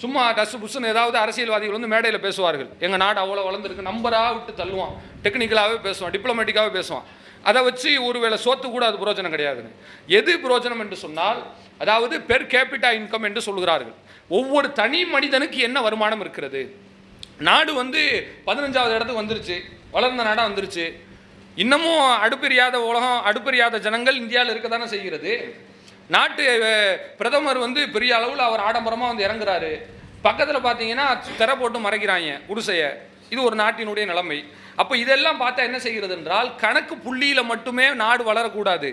சும்மா டஸ்ட் புஷ்ன்னு ஏதாவது அரசியல்வாதிகள் மேடையில் பேசுவார்கள், எங்கள் நாடு அவ்வளோ வளர்ந்துருக்கு, நம்பராக விட்டு தள்ளுவான், டெக்னிக்கலாகவே பேசுவான், டிப்ளமேட்டிக்காகவே பேசுவான். அதை வச்சு ஒருவேளை சோத்து கூட அது புரோஜனம் கிடையாதுங்க. எது புரோஜனம் என்று சொன்னால், அதாவது பெர் கேபிட்டா இன்கம் என்று சொல்கிறார்கள். ஒவ்வொரு தனி மனிதனுக்கு என்ன வருமானம் இருக்கிறது. நாடு 15வது இடத்துக்கு வந்துருச்சு, வளர்ந்த நாடாக வந்துருச்சு. இன்னமும் அடுப்பெரியாத உலகம், அடுப்பெரியாத ஜனங்கள் இந்தியாவில் இருக்க தானே செய்கிறது. நாட்டு பிரதமர் பெரிய அளவில் அவர் ஆடம்பரமாக இறங்குறாரு. பக்கத்தில் பார்த்தீங்கன்னா திரை போட்டு மறைக்கிறாங்க குடிசையை. இது ஒரு நாட்டினுடைய நிலைமை. அப்போ இதெல்லாம் பார்த்தா என்ன செய்கிறது என்றால், கணக்கு புள்ளியில் மட்டுமே நாடு வளரக்கூடாது,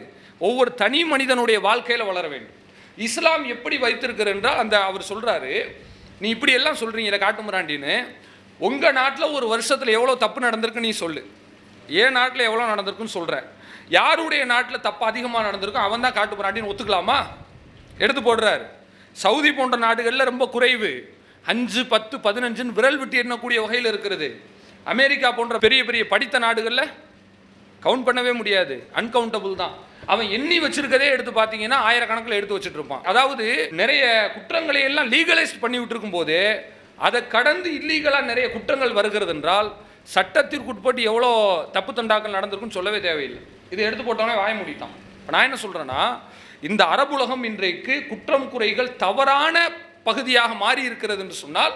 ஒவ்வொரு தனி மனிதனுடைய வாழ்க்கையில் வளர வேண்டும். இஸ்லாம் எப்படி வைத்திருக்கிறது என்றால், அவர் சொல்கிறாரு, நீ இப்படி எல்லாம் சொல்கிறீங்க காட்டு மிராண்டின்னு, உங்கள் நாட்டில் ஒரு வருஷத்தில் எவ்வளோ தப்பு நடந்திருக்கு நீ சொல்லு, ஏன் நாட்டில் எவ்வளோ நடந்திருக்குன்னு சொல்கிறேன். யாருடைய நாட்டில் தப்பு அதிகமாக நடந்திருக்கும் அவன் தான் காட்டு மிராண்டின்னு ஒத்துக்கலாமா? எடுத்து போடுறாரு. சவுதி போன்ற நாடுகளில் ரொம்ப குறைவு, 5, 10, 15 விரல் விட்டு எண்ணக்கூடிய வகையில் இருக்கிறது. அமெரிக்கா போன்ற பெரிய பெரிய படித்த நாடுகளில் கவுண்ட் பண்ணவே முடியாது, அன்கவுண்டபிள் தான். அவன் எண்ணி வச்சிருக்கதே எடுத்து பார்த்தீங்கன்னா ஆயிரக்கணக்கில் எடுத்து வச்சுட்டு இருப்பான். அதாவது நிறைய குற்றங்களை எல்லாம் லீகலைஸ் பண்ணி விட்டுருக்கும் போதே அதை கடந்து இல்லீகலாக நிறைய குற்றங்கள் வருகிறது என்றால், சட்டத்திற்குட்பட்டு எவ்வளோ தப்பு தண்டாக்கள் நடந்திருக்குன்னு சொல்லவே தேவையில்லை. இதை எடுத்து போட்டவனே வாய முடித்தான். இப்போ நான் என்ன சொல்கிறேன்னா, இந்த அரபுலகம் இன்றைக்கு குற்றம் குறைகள் தவறான பகுதியாக மாறி இருக்கிறது என்று சொன்னால்,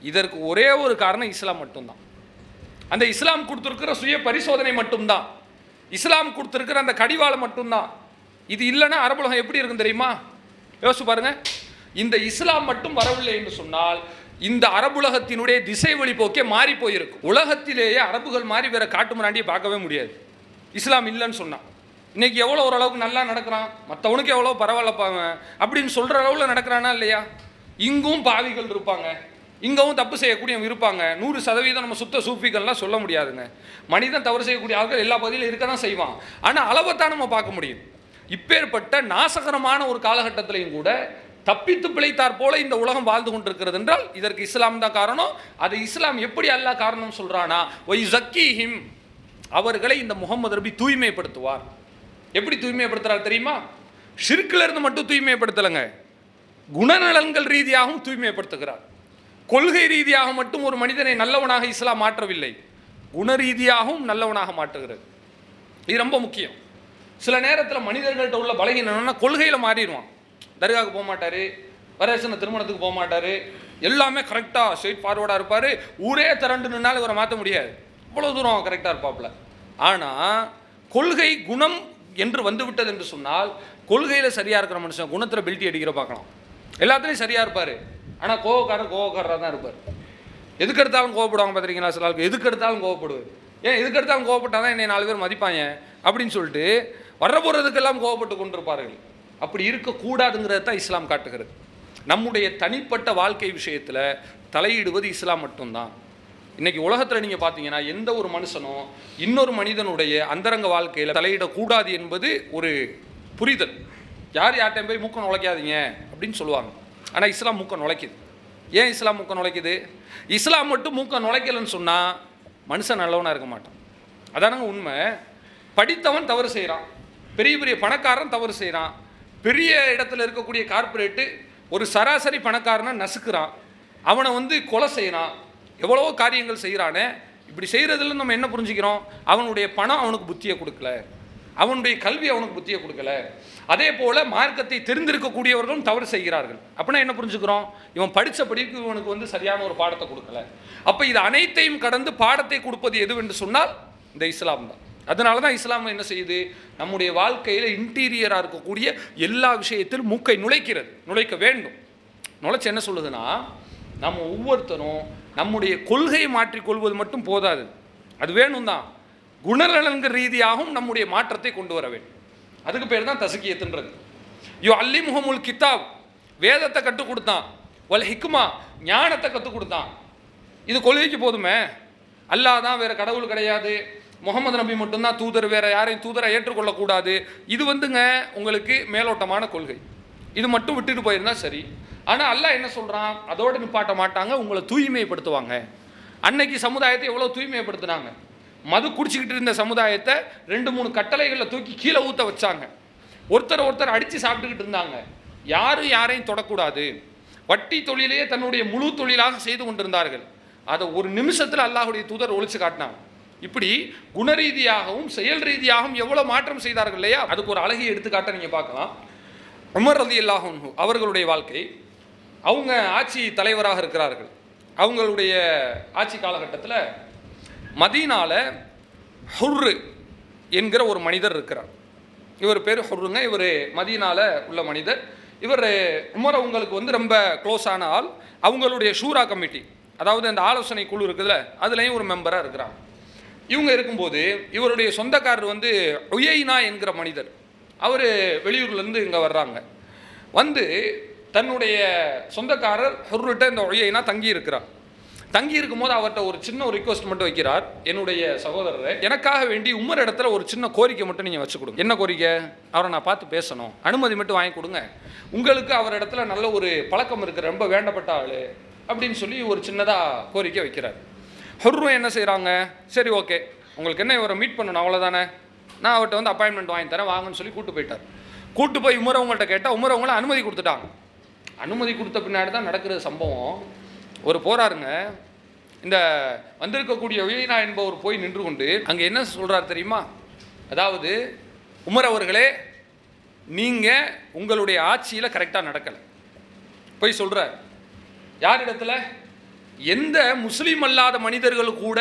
இதற்கு ஒரே ஒரு காரணம் இஸ்லாம் மட்டும்தான். அந்த இஸ்லாம் கொடுத்துருக்கிற சுய பரிசோதனை மட்டும்தான், இஸ்லாம் கொடுத்துருக்கிற அந்த கடிவாளம் மட்டும்தான். இது இல்லைன்னா அரபுலகம் எப்படி இருக்கும் தெரியுமா? யோசிச்சு பாருங்க. இந்த இஸ்லாம் மட்டும் வரவில்லை என்று சொன்னால், இந்த அரபுலகத்தினுடைய திசை வழிபோக்கே மாறி போயிருக்கும். உலகத்திலேயே அரபுகள் மாறி வேற காட்டு மிராண்டியை பார்க்கவே முடியாது இஸ்லாம் இல்லைன்னு சொன்னான். இன்னைக்கு எவ்வளோ ஓரளவுக்கு நல்லா நடக்கிறான், மற்றவனுக்கு எவ்வளோ பரவாயில்லப்பாங்க அப்படின்னு சொல்கிற அளவில் நடக்கிறானா இல்லையா? இங்கும் பாவிகள் இருப்பாங்க, இங்கவும் தப்பு செய்யக்கூடியவங்க இருப்பாங்க. 100% நம்ம சுத்த சூஃபிகள்லாம் சொல்ல முடியாதுங்க. மனிதன் தவறு செய்யக்கூடிய ஆட்கள் எல்லா பகுதியிலும் இருக்க தான் செய்வான். ஆனால் அளவைத்தான் நம்ம பார்க்க முடியும். இப்பேற்பட்ட நாசகரமான ஒரு காலகட்டத்திலையும் கூட தப்பித்து பிழைத்தார் போல இந்த உலகம் வாழ்ந்து கொண்டிருக்கிறது என்றால் இதற்கு இஸ்லாம் தான் காரணம். அதை இஸ்லாம் எப்படி அல்லாஹ் காரணம் சொல்றானா, ஒய் ஜக்கீஹிம், அவர்களை இந்த முகமது நபி தூய்மைப்படுத்துவார். எப்படி தூய்மைப்படுத்துறார் தெரியுமா? ஷிர்க்ல இருந்து மட்டும் தூய்மைப்படுத்தலைங்க, குணநலன்கள் ரீதியாகவும் தூய்மைப்படுத்துகிறார். கொள்கை ரீதியாக மட்டும் ஒரு மனிதனை நல்லவனாக இஸ்லாம் மாற்றவில்லை, குண ரீதியாகவும் நல்லவனாக மாற்றுகிறது. இது ரொம்ப முக்கியம். சில நேரத்தில் மனிதர்கள்ட்ட உள்ள பலகீனம்னா கொள்கையில் மாறிடுவான். தர்காவுக்கு போக மாட்டார், வரதட்சணை திருமணத்துக்கு போக மாட்டார், எல்லாமே கரெக்டாக ஸ்ட்ரெயிட் ஃபார்வர்டாக இருப்பார். ஊரே திரண்டு நின்னாலும் இவரை மாற்ற முடியாது, இவ்வளோ தூரம் கரெக்டாக இருப்பாப்புல. ஆனால் கொள்கை குணம் என்று வந்துவிட்டது என்று சொன்னால், கொள்கையில் சரியாக இருக்கிற மனுஷன் குணத்தில் பெல்ட்டி அடிக்கிற பார்க்கலாம், எல்லாத்துலேயும் சரியாக இருப்பார். ஆனால் கோவக்காரராக தான் இருப்பார். எதுக்கு எடுத்தாலும் கோவப்படுவாங்க பார்த்துருக்கீங்களா? சில ஆளுக்கு எதுக்கு எடுத்தாலும் கோவப்படுவார். ஏன் எதுக்கு எடுத்தாலும் கோவப்பட்டால் தான் என்னை 4 பேர் மதிப்பாங்க அப்படின்னு சொல்லிட்டு வர போகிறதுக்கெல்லாம் கோவப்பட்டு கொண்டிருப்பார்கள். அப்படி இருக்கக்கூடாதுங்கிறது தான் இஸ்லாம் காட்டுகிறது. நம்முடைய தனிப்பட்ட வாழ்க்கை விஷயத்தில் தலையிடுவது இஸ்லாம் மட்டும்தான். இன்றைக்கி உலகத்தில் நீங்கள் பார்த்தீங்கன்னா எந்த ஒரு மனுஷனும் இன்னொரு மனிதனுடைய அந்தரங்க வாழ்க்கையில் தலையிடக்கூடாது என்பது ஒரு புரிதல். யார்கிட்டையும் போய் மூக்கம் நுழைக்காதீங்க அப்படின்னு சொல்லுவாங்க. ஆனால் இஸ்லாம் மூக்கம் நுழைக்குது. ஏன் இஸ்லாம் மூக்கம் நுழைக்குது? இஸ்லாம் மட்டும் மூக்கம் நுழைக்கலன்னு சொன்னால் மனுஷன் நல்லவனாக இருக்க மாட்டான். அதானங்க உண்மை. படித்தவன் தவறு செய்கிறான், பெரிய பெரிய பணக்காரன் தவறு செய்கிறான், பெரிய இடத்துல இருக்கக்கூடிய கார்ப்பரேட்டு ஒரு சராசரி பணக்காரனை நசுக்கிறான், அவனை வந்து கொலை செய்கிறான், எவ்வளவோ காரியங்கள் செய்கிறானே. இப்படி செய்கிறதுல நம்ம என்ன புரிஞ்சுக்கிறோம்? அவனுடைய பணம் அவனுக்கு புத்தியை கொடுக்கல, அவனுடைய கல்வி அவனுக்கு புத்தியை கொடுக்கல. அதே போல் மார்க்கத்தை தெரிந்திருக்கக்கூடியவர்களும் தவறு செய்கிறார்கள். அப்படின்னா என்ன புரிஞ்சுக்கிறோம்? இவன் படித்த படிப்பு இவனுக்கு வந்து சரியான ஒரு பாடத்தை கொடுக்கல. அப்போ இது அனைத்தையும் கடந்து பாடத்தை கொடுப்பது எதுவென்று சொன்னால் இந்த இஸ்லாம் தான். அதனால தான் இஸ்லாம் என்ன செய்யுது? நம்முடைய வாழ்க்கையில் இன்டீரியராக இருக்கக்கூடிய எல்லா விஷயத்திலும் மூக்கை நுழைக்க வேண்டும். நுழைச்சு என்ன சொல்லுதுன்னா, நம்ம ஒவ்வொருத்தரும் நம்முடைய கொள்கையை மாற்றிக்கொள்வது மட்டும் போதாது, அது வேணும் தான், குணநலன்கள் ரீதியாகவும் நம்முடைய மாற்றத்தை கொண்டு வர வேண்டும். அதுக்கு பேர் தான் தஸ்கியத்துன்றது. அல்லிமுஹமுல் கிதாப், வேதத்தை கற்றுக் கொடுத்தான், வல் ஹிக்மா, ஞானத்தை கற்றுக் கொடுத்தான். இது கொள்கைக்கு போதுமே. அல்லாஹ் தான், வேறு கடவுள் கிடையாது, முகமது நபி மட்டும்தான் தூதர், வேறு யாரையும் தூதரை ஏற்றுக்கொள்ளக்கூடாது, இது வந்துங்க உங்களுக்கு மேலோட்டமான கொள்கை. இது மட்டும் விட்டுட்டு போயிருந்தா சரி. ஆனால் அல்லாஹ் என்ன சொல்கிறான்? அதோடு நிப்பாட்ட மாட்டாங்க, உங்களை தூய்மைப்படுத்துவாங்க. அன்னைக்கு சமுதாயத்தை எவ்வளோ தூய்மைப்படுத்தினாங்க. மது குடிச்சிக்கிட்டு இருந்த சமுதாயத்தை 2-3 கட்டளைகளில் தூக்கி கீழே ஊற்ற வச்சாங்க. ஒருத்தர் அடித்து சாப்பிட்டுக்கிட்டு இருந்தாங்க. யாரும் யாரையும் தொடக்கூடாது. வட்டி தொழிலையே தன்னுடைய முழு தொழிலாக செய்து கொண்டிருந்தார்கள். அதை ஒரு நிமிஷத்தில் அல்லாஹுடைய தூதர் ஒழிச்சு காட்டினாங்க. இப்படி குணரீதியாகவும் செயல் ரீதியாகவும் எவ்வளோ மாற்றம் செய்தார்கள் இல்லையா? அதுக்கு ஒரு அழகிய எடுத்துக்காட்ட நீங்கள் பார்க்கலாம். உமர் ரலியல்லாஹு அன்ஹு அவர்களுடைய வாழ்க்கை. அவங்க ஆட்சி தலைவராக இருக்கிறார்கள். அவங்களுடைய ஆட்சி காலகட்டத்தில் மதீனாவில் ஹுர்ரு என்கிற ஒரு மனிதர் இருக்கிறார். இவர் பேர் ஹுர்ருங்க. இவர் மதீனாவில் உள்ள மனிதர். இவர் உமர் அவங்களுக்கு வந்து ரொம்ப க்ளோஸான ஆள். அவங்களுடைய ஷூரா கமிட்டி, அதாவது அந்த ஆலோசனை குழு இருக்குதுல்ல, அதுலேயும் ஒரு மெம்பராக இருக்கிறாங்க. இவங்க இருக்கும்போது இவருடைய சொந்தக்காரர் வந்து உயைனா என்கிற மனிதர், அவர் வெளியூர்லேருந்து இங்கே வர்றாங்க. வந்து தன்னுடைய சொந்தக்காரர் ஹுர்ருட்ட இந்த உயைனா தங்கி இருக்கிறார். தங்கி இருக்கும்போது அவர்கிட்ட ஒரு சின்ன ரிக்வஸ்ட் மட்டும் வைக்கிறார். என்னுடைய சகோதரரை, எனக்காக வேண்டி உமர் இடத்துல ஒரு சின்ன கோரிக்கை மட்டும் நீங்கள் வச்சு கொடுங்க. என்ன கோரிக்கை? அவரை நான் பார்த்து பேசணும், அனுமதி மட்டும் வாங்கி கொடுங்க. உங்களுக்கு அவர் இடத்துல நல்ல ஒரு பழக்கம் இருக்கிற, ரொம்ப வேண்டப்பட்ட ஆள் அப்படின்னு சொல்லி ஒரு சின்னதாக கோரிக்கை வைக்கிறார். ஹுர்ரும் என்ன செய்கிறாங்க? சரி, ஓகே, உங்களுக்கு என்ன, இவரை மீட் பண்ணணும் அவ்வளோதானே, நான் அவர்கிட்ட வந்து அப்பாயின்மெண்ட் வாங்கி தரேன் வாங்கன்னு சொல்லி கூப்பிட்டு போயிட்டார். கூப்பிட்டு போய் உமர் அவங்கள்ட்ட கேட்டால் உமர் அவங்கள அனுமதி கொடுத்துட்டாங்க. அனுமதி கொடுத்த பின்னாடி தான் நடக்கிற சம்பவம். ஒரு போறாருங்க, இந்த வந்திருக்கக்கூடிய உயைனா என்பவர் போய் நின்று கொண்டு அங்கே என்ன சொல்கிறார் தெரியுமா? அதாவது, உமர் அவர்களே, நீங்கள் உங்களுடைய ஆட்சியில் கரெக்டாக நடக்கலை போய் சொல்கிறார். யார் இடத்துல? எந்த முஸ்லீம் அல்லாத மனிதர்கள் கூட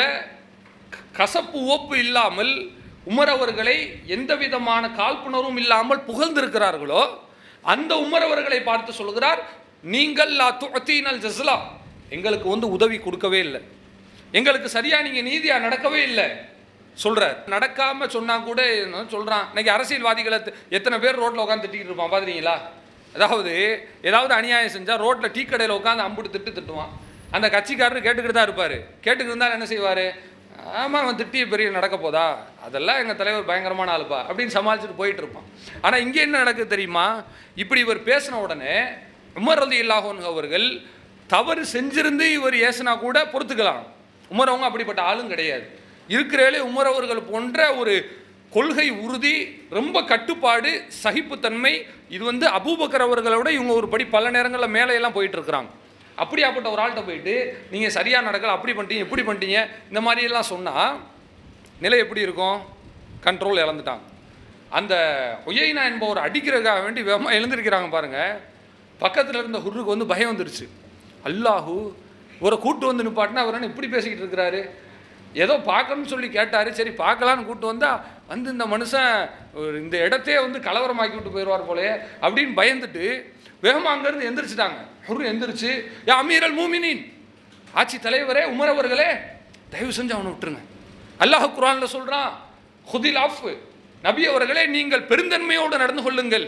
கசப்பு ஓப்பு இல்லாமல் உமர் அவர்களை எந்த விதமான காழ்ப்புணர்வும் இல்லாமல் புகழ்ந்திருக்கிறார்களோ அந்த உமர் அவர்களை பார்த்து சொல்கிறார், நீங்கள் லா துஅதீனல் ஜஸ்லா, எங்களுக்கு வந்து உதவி கொடுக்கவே இல்லை, எங்களுக்கு சரியா நீங்கள் நீதியாக நடக்கவே இல்லை சொல்கிறார். நடக்காமல் சொன்னால் கூட சொல்கிறான். இன்னைக்கு அரசியல்வாதிகளை எத்தனை பேர் ரோட்டில் உட்காந்து திட்டிக்கிட்டு இருப்பான் பார்த்துறீங்களா? அதாவது ஏதாவது அநியாயம் செஞ்சால் ரோட்டில் டீ கடையில் உட்காந்து அம்புட்டு திட்டுவான். அந்த கட்சிக்காரர் கேட்டுக்கிட்டு தான் இருப்பார். கேட்டுக்கிட்டு இருந்தால் என்ன செய்வார்? ஆமாம், அவன் திட்டிய பெரிய நடக்க போதா, அதெல்லாம் எங்கள் தலைவர் பயங்கரமான ஆளுப்பா அப்படின்னு சமாளிச்சுட்டு போயிட்டு இருப்பான். ஆனால் இங்கே என்ன நடக்குது தெரியுமா? இப்படி இவர் பேசின உடனே உமர் ரலியல்லாஹு அன்ஹு அவர்கள் தவறு செஞ்சிருந்து இவர் ஏசினா கூட பொறுத்துக்கலாம். உமர் அவங்க அப்படிப்பட்ட ஆளும் கிடையாது. இருக்கிறாலே உமர் அவர்கள் போன்ற ஒரு கொள்கை உறுதி, ரொம்ப கட்டுப்பாடு, சகிப்புத்தன்மை, இது வந்து அபூபக்கர் அவர்களை விட இவங்க ஒரு படி பல நேரங்களில் மேலையெல்லாம் போயிட்டு இருக்கிறாங்க. அப்படியாப்பட்ட ஒரு ஆள்கிட்ட போயிட்டு நீங்கள் சரியாக நடக்கலை, அப்படி பண்ணிட்டீங்க, இப்படி பண்ணிட்டீங்க, இந்த மாதிரியெல்லாம் சொன்னால் நிலை எப்படி இருக்கும்? கண்ட்ரோல் இழந்துட்டாங்க. அந்த உயைனா என்பவர் அடிக்கிறதுக்காக வேண்டி வேகமாக எழுந்திருக்கிறாங்க பாருங்கள். பக்கத்தில் இருந்த ஹுர்ருக்கு வந்து பயம் வந்துருச்சு. அல்லாஹூ, ஒரு கூட்டு வந்து நிப்பாட்டினா அவர் என்ன இப்படி பேசிக்கிட்டு இருக்கிறாரு, ஏதோ பார்க்கணும்னு சொல்லி கேட்டார், சரி பார்க்கலான்னு கூப்பிட்டு வந்தால் வந்து இந்த மனுஷன் இந்த இடத்தையே வந்து கலவரமாக்கி விட்டு போயிடுவார் போலே அப்படின்னு பயந்துட்டு வேகமாக அங்கேருந்து எந்திரிச்சிட்டாங்க. ஹுர்ரு எந்திரிச்சு, யா அமீரல் மூமினின், ஆட்சி தலைவரே, உமர் அவர்களே, தயவு செஞ்சு அவனை விட்டுருங்க. அல்லாஹ் குர்ஆனில் சொல்கிறான், ஹுதில் ஆஃப், நபி அவர்களே நீங்கள் பெருந்தன்மையோடு நடந்து கொள்ளுங்கள்,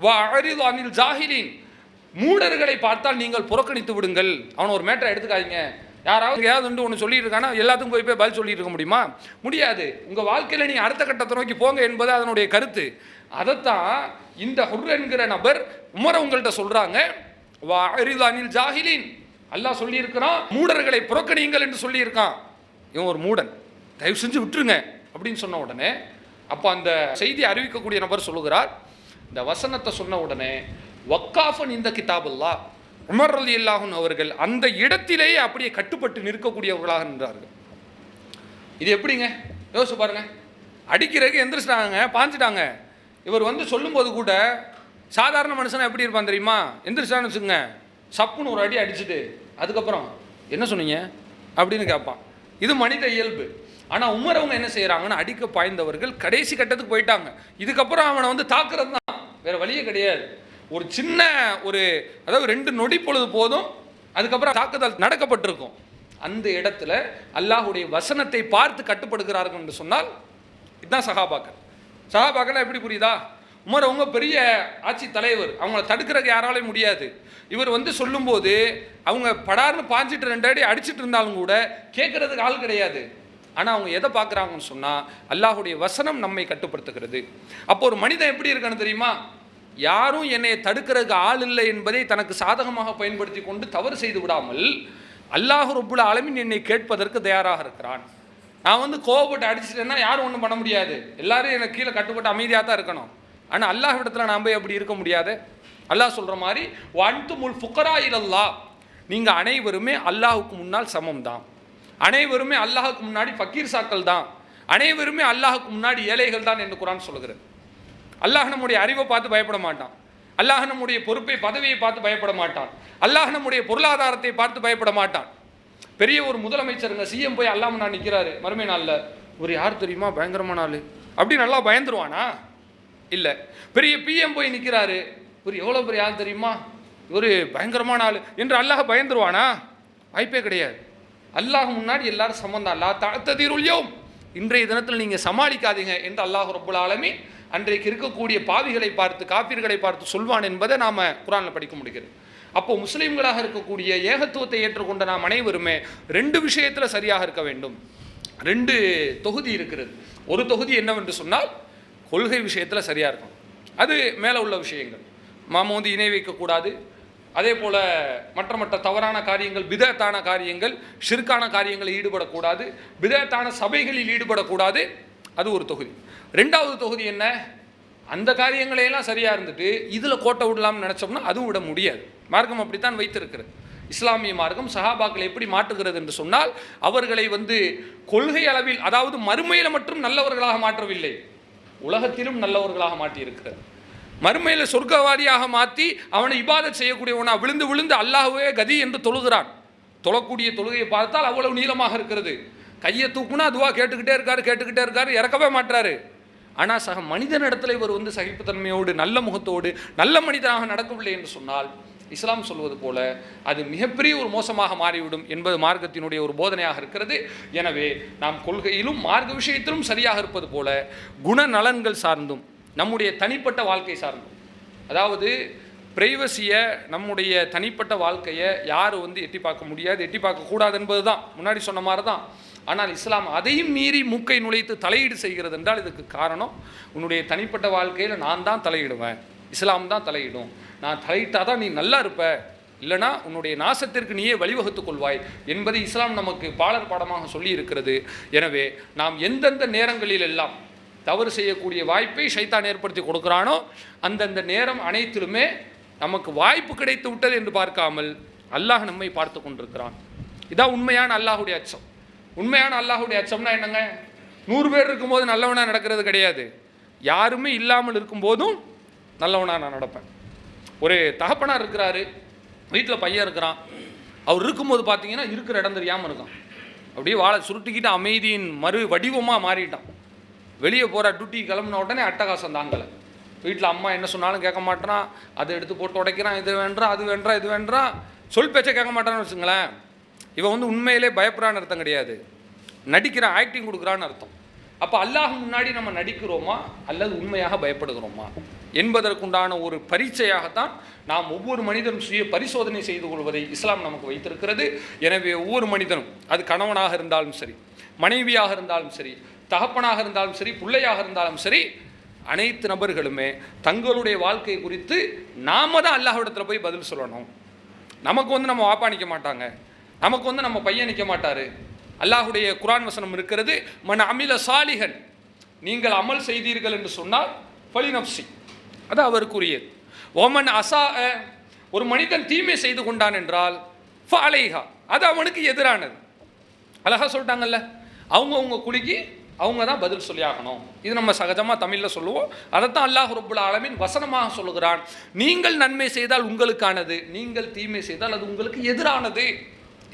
வா அரிது அனில் ஜாஹிலின், மூடர்களை பார்த்தால் நீங்கள் புறக்கணித்து விடுங்கள். அவனை ஒரு மேட்டரை எடுத்துக்காதீங்க. யாராவது ஏதாவது ஒன்று சொல்லிட்டு இருக்கானா எல்லாத்துக்கும் போய் பதில் சொல்லிட்டு இருக்க முடியுமா? முடியாது. உங்கள் வாழ்க்கையில் நீங்கள் அடுத்த கட்டத்தை நோக்கி போங்க என்பது அதனுடைய கருத்து. அதைத்தான் இந்த ஹுர் என்கிற நபர் உமர் உங்கள்கிட்ட சொல்கிறாங்க. வா அரிது அனில் ஜாஹிலின், அல்லாஹ் சொல்லியிருக்கிறான் மூடர்களை புறக்கணியுங்கள் என்று சொல்லியிருக்கான். இவன் ஒரு மூடன், தயவு செஞ்சு விட்டுருங்க அப்படின்னு சொன்ன உடனே அப்போ அந்த செய்தி அறிவிக்கக்கூடிய நபர் சொல்லுகிறார், இந்த வசனத்தை சொன்ன உடனே வக்காஃபன் இந்த கிதாபுல்லா, உமர் ரலியல்லாஹு அன்ஹு அவர்கள் அந்த இடத்திலேயே அப்படியே கட்டுப்பட்டு நிற்கக்கூடியவர்களாக நின்றார்கள். இது எப்படிங்க யோசிச்சு பாருங்க. அடிக்கிறதுக்கு எந்திரிச்சிட்டாங்க, பாஞ்சிட்டாங்க. இவர் வந்து சொல்லும்போது கூட சாதாரண மனுஷனா எப்படி இருப்பான் தெரியுமா? எந்திரிச்சான்னு வச்சுங்க, சப்புன்னு ஒரு அடி அடிச்சுட்டு அதுக்கப்புறம் என்ன சொன்னீங்க அப்படின்னு கேட்பான். இது மனித இயல்பு. ஆனால் உமர் அவங்க என்ன செய்கிறாங்கன்னு, அடிக்க பாய்ந்தவர்கள் கடைசி கட்டத்துக்கு போயிட்டாங்க. இதுக்கப்புறம் அவனை வந்து தாக்குறது தான், வேற வழியே கிடையாது. ஒரு சின்ன அதாவது 2 நொடி பொழுது போதும், அதுக்கப்புறம் தாக்குதல் நடக்கப்பட்டிருக்கும். அந்த இடத்துல அல்லாஹுடைய வசனத்தை பார்த்து கட்டுப்படுகிறார்கள் என்று சொன்னால் இதுதான் சஹாபாக்கள். சஹாபாக்கள் எப்படி புரியுதா? உமர் அவங்க பெரிய ஆட்சி தலைவர், அவங்கள தடுக்கிறதுக்கு யாராலையும் முடியாது. இவர் வந்து சொல்லும்போது அவங்க படார்னு பாஞ்சிட்டு 2 அடி அடிச்சுட்டு இருந்தாலும் கூட கேட்கறதுக்கு ஆள் கிடையாது. ஆனால் அவங்க எதை பார்க்குறாங்கன்னு சொன்னால், அல்லாஹுடைய வசனம் நம்மை கட்டுப்படுத்துகிறது. அப்போ ஒரு மனிதன் எப்படி இருக்கான்னு தெரியுமா? யாரும் என்னை தடுக்கிறதுக்கு ஆள் இல்லை என்பதை தனக்கு சாதகமாக பயன்படுத்தி கொண்டு தவறு செய்து விடாமல், அல்லாஹ் ரப்புல் ஆலமீன் என்னை கேட்பதற்கு தயாராக இருக்கிறான். நான் வந்து கோவப்பட்டு அடிச்சிட்டேன்னா யாரும் ஒன்றும் பண்ண முடியாது, எல்லாரும் எனக்கு கீழே கட்டுப்பட்டு அமைதியாக தான் இருக்கணும். ஆனால் அல்லாஹ் இடத்துல நாம் போய் அப்படி இருக்க முடியாது. அல்லாஹ் சொல்கிற மாதிரி வன்துமுல் ஃபுக்கரா இலல்லாஹ், நீங்கள் அனைவருமே அல்லாஹுக்கு முன்னால் சமம் தான், அனைவருமே அல்லாஹுக்கு முன்னாடி ஃபக்கீர் சாக்கள் தான், அனைவருமே அல்லாஹுக்கு முன்னாடி ஏழைகள் தான் என்று குர்ஆன் சொல்கிறது. அல்லாஹ் நம்முடைய அறிவை பார்த்து பயப்பட மாட்டான், அல்லாஹ் நம்முடைய பொறுப்பை பதவியை பார்த்து பயப்பட மாட்டான், அல்லாஹ் நம்முடைய பொருளாதாரத்தை பார்த்து பயப்பட மாட்டான். பெரிய ஒரு முதலமைச்சருங்க சிஎம் போய் அல்லாஹ் நான் நிற்கிறாரு மறுமை நாளில், ஒரு யார் தெரியுமா பயங்கரமான ஆள் அப்படி நல்லா பயந்துருவானா? இல்லை. பெரிய பிஎம் போய் நிற்கிறாரு, ஒரு எவ்வளோ பெரிய ஆள் தெரியுமா, ஒரு பயங்கரமான ஆள் என்று அல்லாஹ் பயந்துருவானா? வாய்ப்பே கிடையாது. அல்லாஹ் முன்னாடி எல்லாரும் சமந்தான். அல்லா தஅத்ததிருல்யௌம், இன்றைய தினத்தில் நீங்கள் சமாளிக்காதீங்க என்று அல்லாஹ் ரப்புல் ஆலமீன் அன்றைக்கு இருக்கக்கூடிய பாவிகளை பார்த்து, காப்பீர்களை பார்த்து சொல்வான் என்பதை நாம் குர்ஆனில் படிக்க முடிகிறது. அப்போ முஸ்லீம்களாக இருக்கக்கூடிய ஏகத்துவத்தை ஏற்றுக்கொண்ட நாம் அனைவருமே 2 விஷயத்தில் சரியாக இருக்க வேண்டும். 2 தொகுதி இருக்கிறது. ஒரு தொகுதி என்னவென்று சொன்னால் கொள்கை விஷயத்தில் சரியாக இருக்கும். அது மேலே உள்ள விஷயங்கள், மாம வந்து இணை வைக்கக்கூடாது, அதே போல் மற்ற தவறான காரியங்கள், பிதத்தான காரியங்கள், ஷிர்கான காரியங்களில் ஈடுபடக்கூடாது, பிதத்தான சபைகளில் ஈடுபடக்கூடாது. அது ஒரு தொகுதி. 2வது தொகுதி என்ன? அந்த காரியங்களையெல்லாம் சரியாக இருந்துட்டு இதில் கோட்டை விடலாம்னு நினச்சோம்னா அதுவும் விட முடியாது. மார்க்கம் அப்படித்தான் வைத்திருக்கிறது. இஸ்லாமிய மார்க்கம் சஹாபாக்களை எப்படி மாற்றுகிறது என்று சொன்னால், அவர்களை வந்து கொள்கை அளவில், அதாவது மறுமையில் மட்டும் நல்லவர்களாக மாற்றவில்லை, உலகத்திலும் நல்லவர்களாக மாற்றி இருக்கிறது. மறுமையில் சொர்க்கவாதியாக மாற்றி அவனை இபாதத் செய்யக்கூடியவனா விழுந்து விழுந்து அல்லாஹ்வே கதி என்று தொழுகிறான். தொழக்கூடிய தொழுகையை பார்த்தால் அவ்வளவு நீளமாக இருக்கிறது. கையை தூக்குனா அதுவாக கேட்டுக்கிட்டே இருக்காரு, இறக்கவே மாட்டாரு. ஆனால் சக மனிதனிடத்தில் இவர் வந்து சகிப்புத்தன்மையோடு, நல்ல முகத்தோடு, நல்ல மனிதனாக நடக்கவில்லை என்று சொன்னால், இஸ்லாம் சொல்வது போல அது மிகப்பெரிய ஒரு மோசமாக மாறிவிடும் என்பது மார்க்கத்தினுடைய ஒரு போதனையாக இருக்கிறது. எனவே நாம் கொள்கையிலும் மார்க்க விஷயத்திலும் சரியாக இருப்பது போல குணநலன்கள் சார்ந்தும் நம்முடைய தனிப்பட்ட வாழ்க்கை சார்ந்தும், அதாவது பிரைவசியை, நம்முடைய தனிப்பட்ட வாழ்க்கையை யாரும் வந்து எட்டி பார்க்க முடியாது, எட்டி பார்க்கக்கூடாது என்பது தான் முன்னாடி சொன்ன மாதிரி தான். ஆனால் இஸ்லாம் அதையும் மீறி மூக்கை நுழைத்து தலையீடு செய்கிறது என்றால் இதுக்கு காரணம், உன்னுடைய தனிப்பட்ட வாழ்க்கையில் நான் தான் தலையிடுவேன், இஸ்லாம் தான் தலையிடும், நான் தலையிட்டால் தான் நீ நல்லா இருப்ப, இல்லைனா உன்னுடைய நாசத்திற்கு நீயே வழிவகுத்துக் கொள்வாய் என்பதை இஸ்லாம் நமக்கு பாடர் பாடமாக சொல்லி இருக்கிறது. எனவே நாம் எந்தெந்த நேரங்களில் எல்லாம் தவறு செய்யக்கூடிய வாய்ப்பை ஷைத்தான் ஏற்படுத்தி கொடுக்குறானோ அந்தந்த நேரம் அனைத்திலுமே நமக்கு வாய்ப்பு கிடைத்து விட்டது என்று பார்க்காமல் அல்லாஹ் நம்மை பார்த்து கொண்டிருக்கிறான். இதான் உண்மையான அல்லாஹுடைய அச்சம். உண்மையான அல்லாஹுடைய அச்சம்னா என்னங்க? 100 பேர் இருக்கும்போது நல்லவனாக நடக்கிறது கிடையாது, யாருமே இல்லாமல் இருக்கும்போதும் நல்லவனாக நான் நடப்பேன். ஒரு தகப்பனார் இருக்கிறாரு, வீட்டில் பையன் இருக்கிறான், அவர் இருக்கும்போது பார்த்தீங்கன்னா இருக்கிற இடம் தெரியாமல் இருக்கான், அப்படியே வாழை சுருட்டிக்கிட்டு அமைதியின் மறு வடிவமாக மாறிட்டான். வெளியே போகிற டியூட்டி கிளம்புன உடனே அட்டகாசம் தாங்கலை, வீட்டில் அம்மா என்ன சொன்னாலும் கேட்க மாட்டான், அதை எடுத்து போட்டு உடைக்கிறான், இது வேண்டாம் அது வேண்டாம் இது வேண்டாம், சொல் பேச்சை கேட்க மாட்டான்னு வச்சுங்களேன். இவன் வந்து உண்மையிலே பயப்படுறான்னு அர்த்தம் கிடையாது, நடிக்கிறான், ஆக்டிங் கொடுக்குறான்னு அர்த்தம். அப்போ அல்லாஹ் முன்னாடி நம்ம நடிக்கிறோமா அல்லது உண்மையாக பயப்படுகிறோமா என்பதற்குண்டான ஒரு பரீட்சையாகத்தான் நாம் ஒவ்வொரு மனிதனும் சுய பரிசோதனை செய்து கொள்வதை இஸ்லாம் நமக்கு வைத்திருக்கிறது. எனவே ஒவ்வொரு மனிதனும், அது கணவனாக இருந்தாலும் சரி, மனைவியாக இருந்தாலும் சரி, தகப்பனாக இருந்தாலும் சரி, பிள்ளையாக இருந்தாலும் சரி, அனைத்து நபர்களுமே தங்களுடைய வாழ்க்கை குறித்து நாம தான் அல்லாஹ்விடத்தில் போய் பதில் சொல்லணும். நமக்கு வந்து நம்ம வாப்பா நிற்க மாட்டாங்க, நமக்கு வந்து நம்ம பையன் நிற்க மாட்டார். அல்லாஹுடைய குர்ஆன் வசனம் இருக்கிறது, மன் அமில சாலிஹன், நீங்கள் அமல் செய்தீர்கள் என்று சொன்னால் ஃபலினப்சி, அது அவருக்குரியது. ஒமன் அசா, ஒரு மனிதன் தீமை செய்து கொண்டான் என்றால் ஃபலைஹா, அது அவனுக்கு எதிரானது. அழகா சொல்லிட்டாங்கல்ல, அவங்கவுங்க குழிக்கு அவங்க தான் பதில் சொல்லி ஆகணும். இது நம்ம சகஜமாக தமிழில் சொல்லுவோம். அதைத்தான் அல்லாஹ் ரப்புல் ஆலமீன் வசனமாக சொல்லுகிறான். நீங்கள் நன்மை செய்தால் உங்களுக்கானது, நீங்கள் தீமை செய்தால் அது உங்களுக்கு எதிரானது.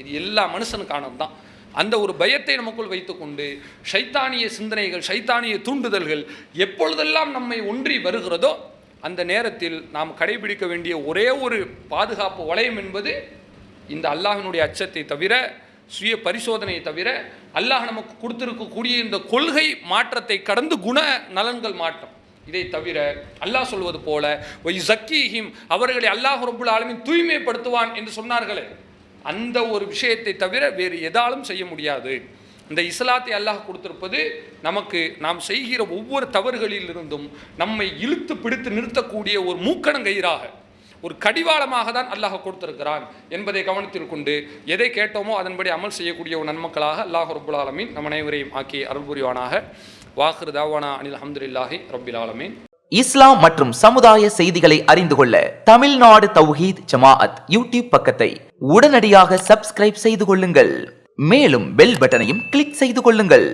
இது எல்லா மனுஷனுக்கானது தான். அந்த ஒரு பயத்தை நமக்குள் வைத்துக்கொண்டு ஷைத்தானிய சிந்தனைகள், ஷைத்தானிய தூண்டுதல்கள் எப்பொழுதெல்லாம் நம்மை ஒன்றி வருகிறதோ அந்த நேரத்தில் நாம் கடைபிடிக்க வேண்டிய ஒரே ஒரு பாதுகாப்பு வளையம் என்பது இந்த அல்லாஹினுடைய அச்சத்தை தவிர, சுய பரிசோதனையை தவிர, அல்லாஹ் நமக்கு கொடுத்திருக்கக்கூடிய இந்த கொள்கை மாற்றத்தை கடந்து குண நலன்கள் மாற்றம். இதை தவிர அல்லாஹ் சொல்வது போல ஜக்கீஹிம், அவர்களை அல்லாஹ் ரப்புல் ஆலமீன் தூய்மைப்படுத்துவான் என்று சொன்னார்களே, அந்த ஒரு விஷயத்தை தவிர வேறு எதாலும் செய்ய முடியாது. இந்த இஸ்லாத்தை அல்லாஹ் கொடுத்திருப்பது நமக்கு நாம் செய்கிற ஒவ்வொரு தவறுகளிலிருந்தும் நம்மை இழுத்து பிடித்து நிறுத்தக்கூடிய ஒரு மூக்கணங்கயிறாக, ஒரு கடிவாளமாக தான் அல்லாஹ் கொடுத்திருக்கிறான் என்பதை கவனத்தில் கொண்டு எதை கேட்டோமோ அதன்படி அமல் செய்யக்கூடிய ஒரு நன்மக்களாக அல்லாஹ் ரப்புல் ஆலமீன் நம் அனைவரையும் ஆக்கி அருள் புரிவானாக. வாஹிர் தாவானா அனில் அல்ஹம்துலில்லாஹி ரப்பில் ஆலமீன். இஸ்லாம் மற்றும் சமுதாய செய்திகளை அறிந்து கொள்ள தமிழ்நாடு தௌஹீத் ஜமாஅத் யூடியூப் பக்கத்தை உடனடியாக சப்ஸ்கிரைப் செய்து கொள்ளுங்கள். மேலும் பெல் பட்டனையும் கிளிக் செய்து கொள்ளுங்கள்.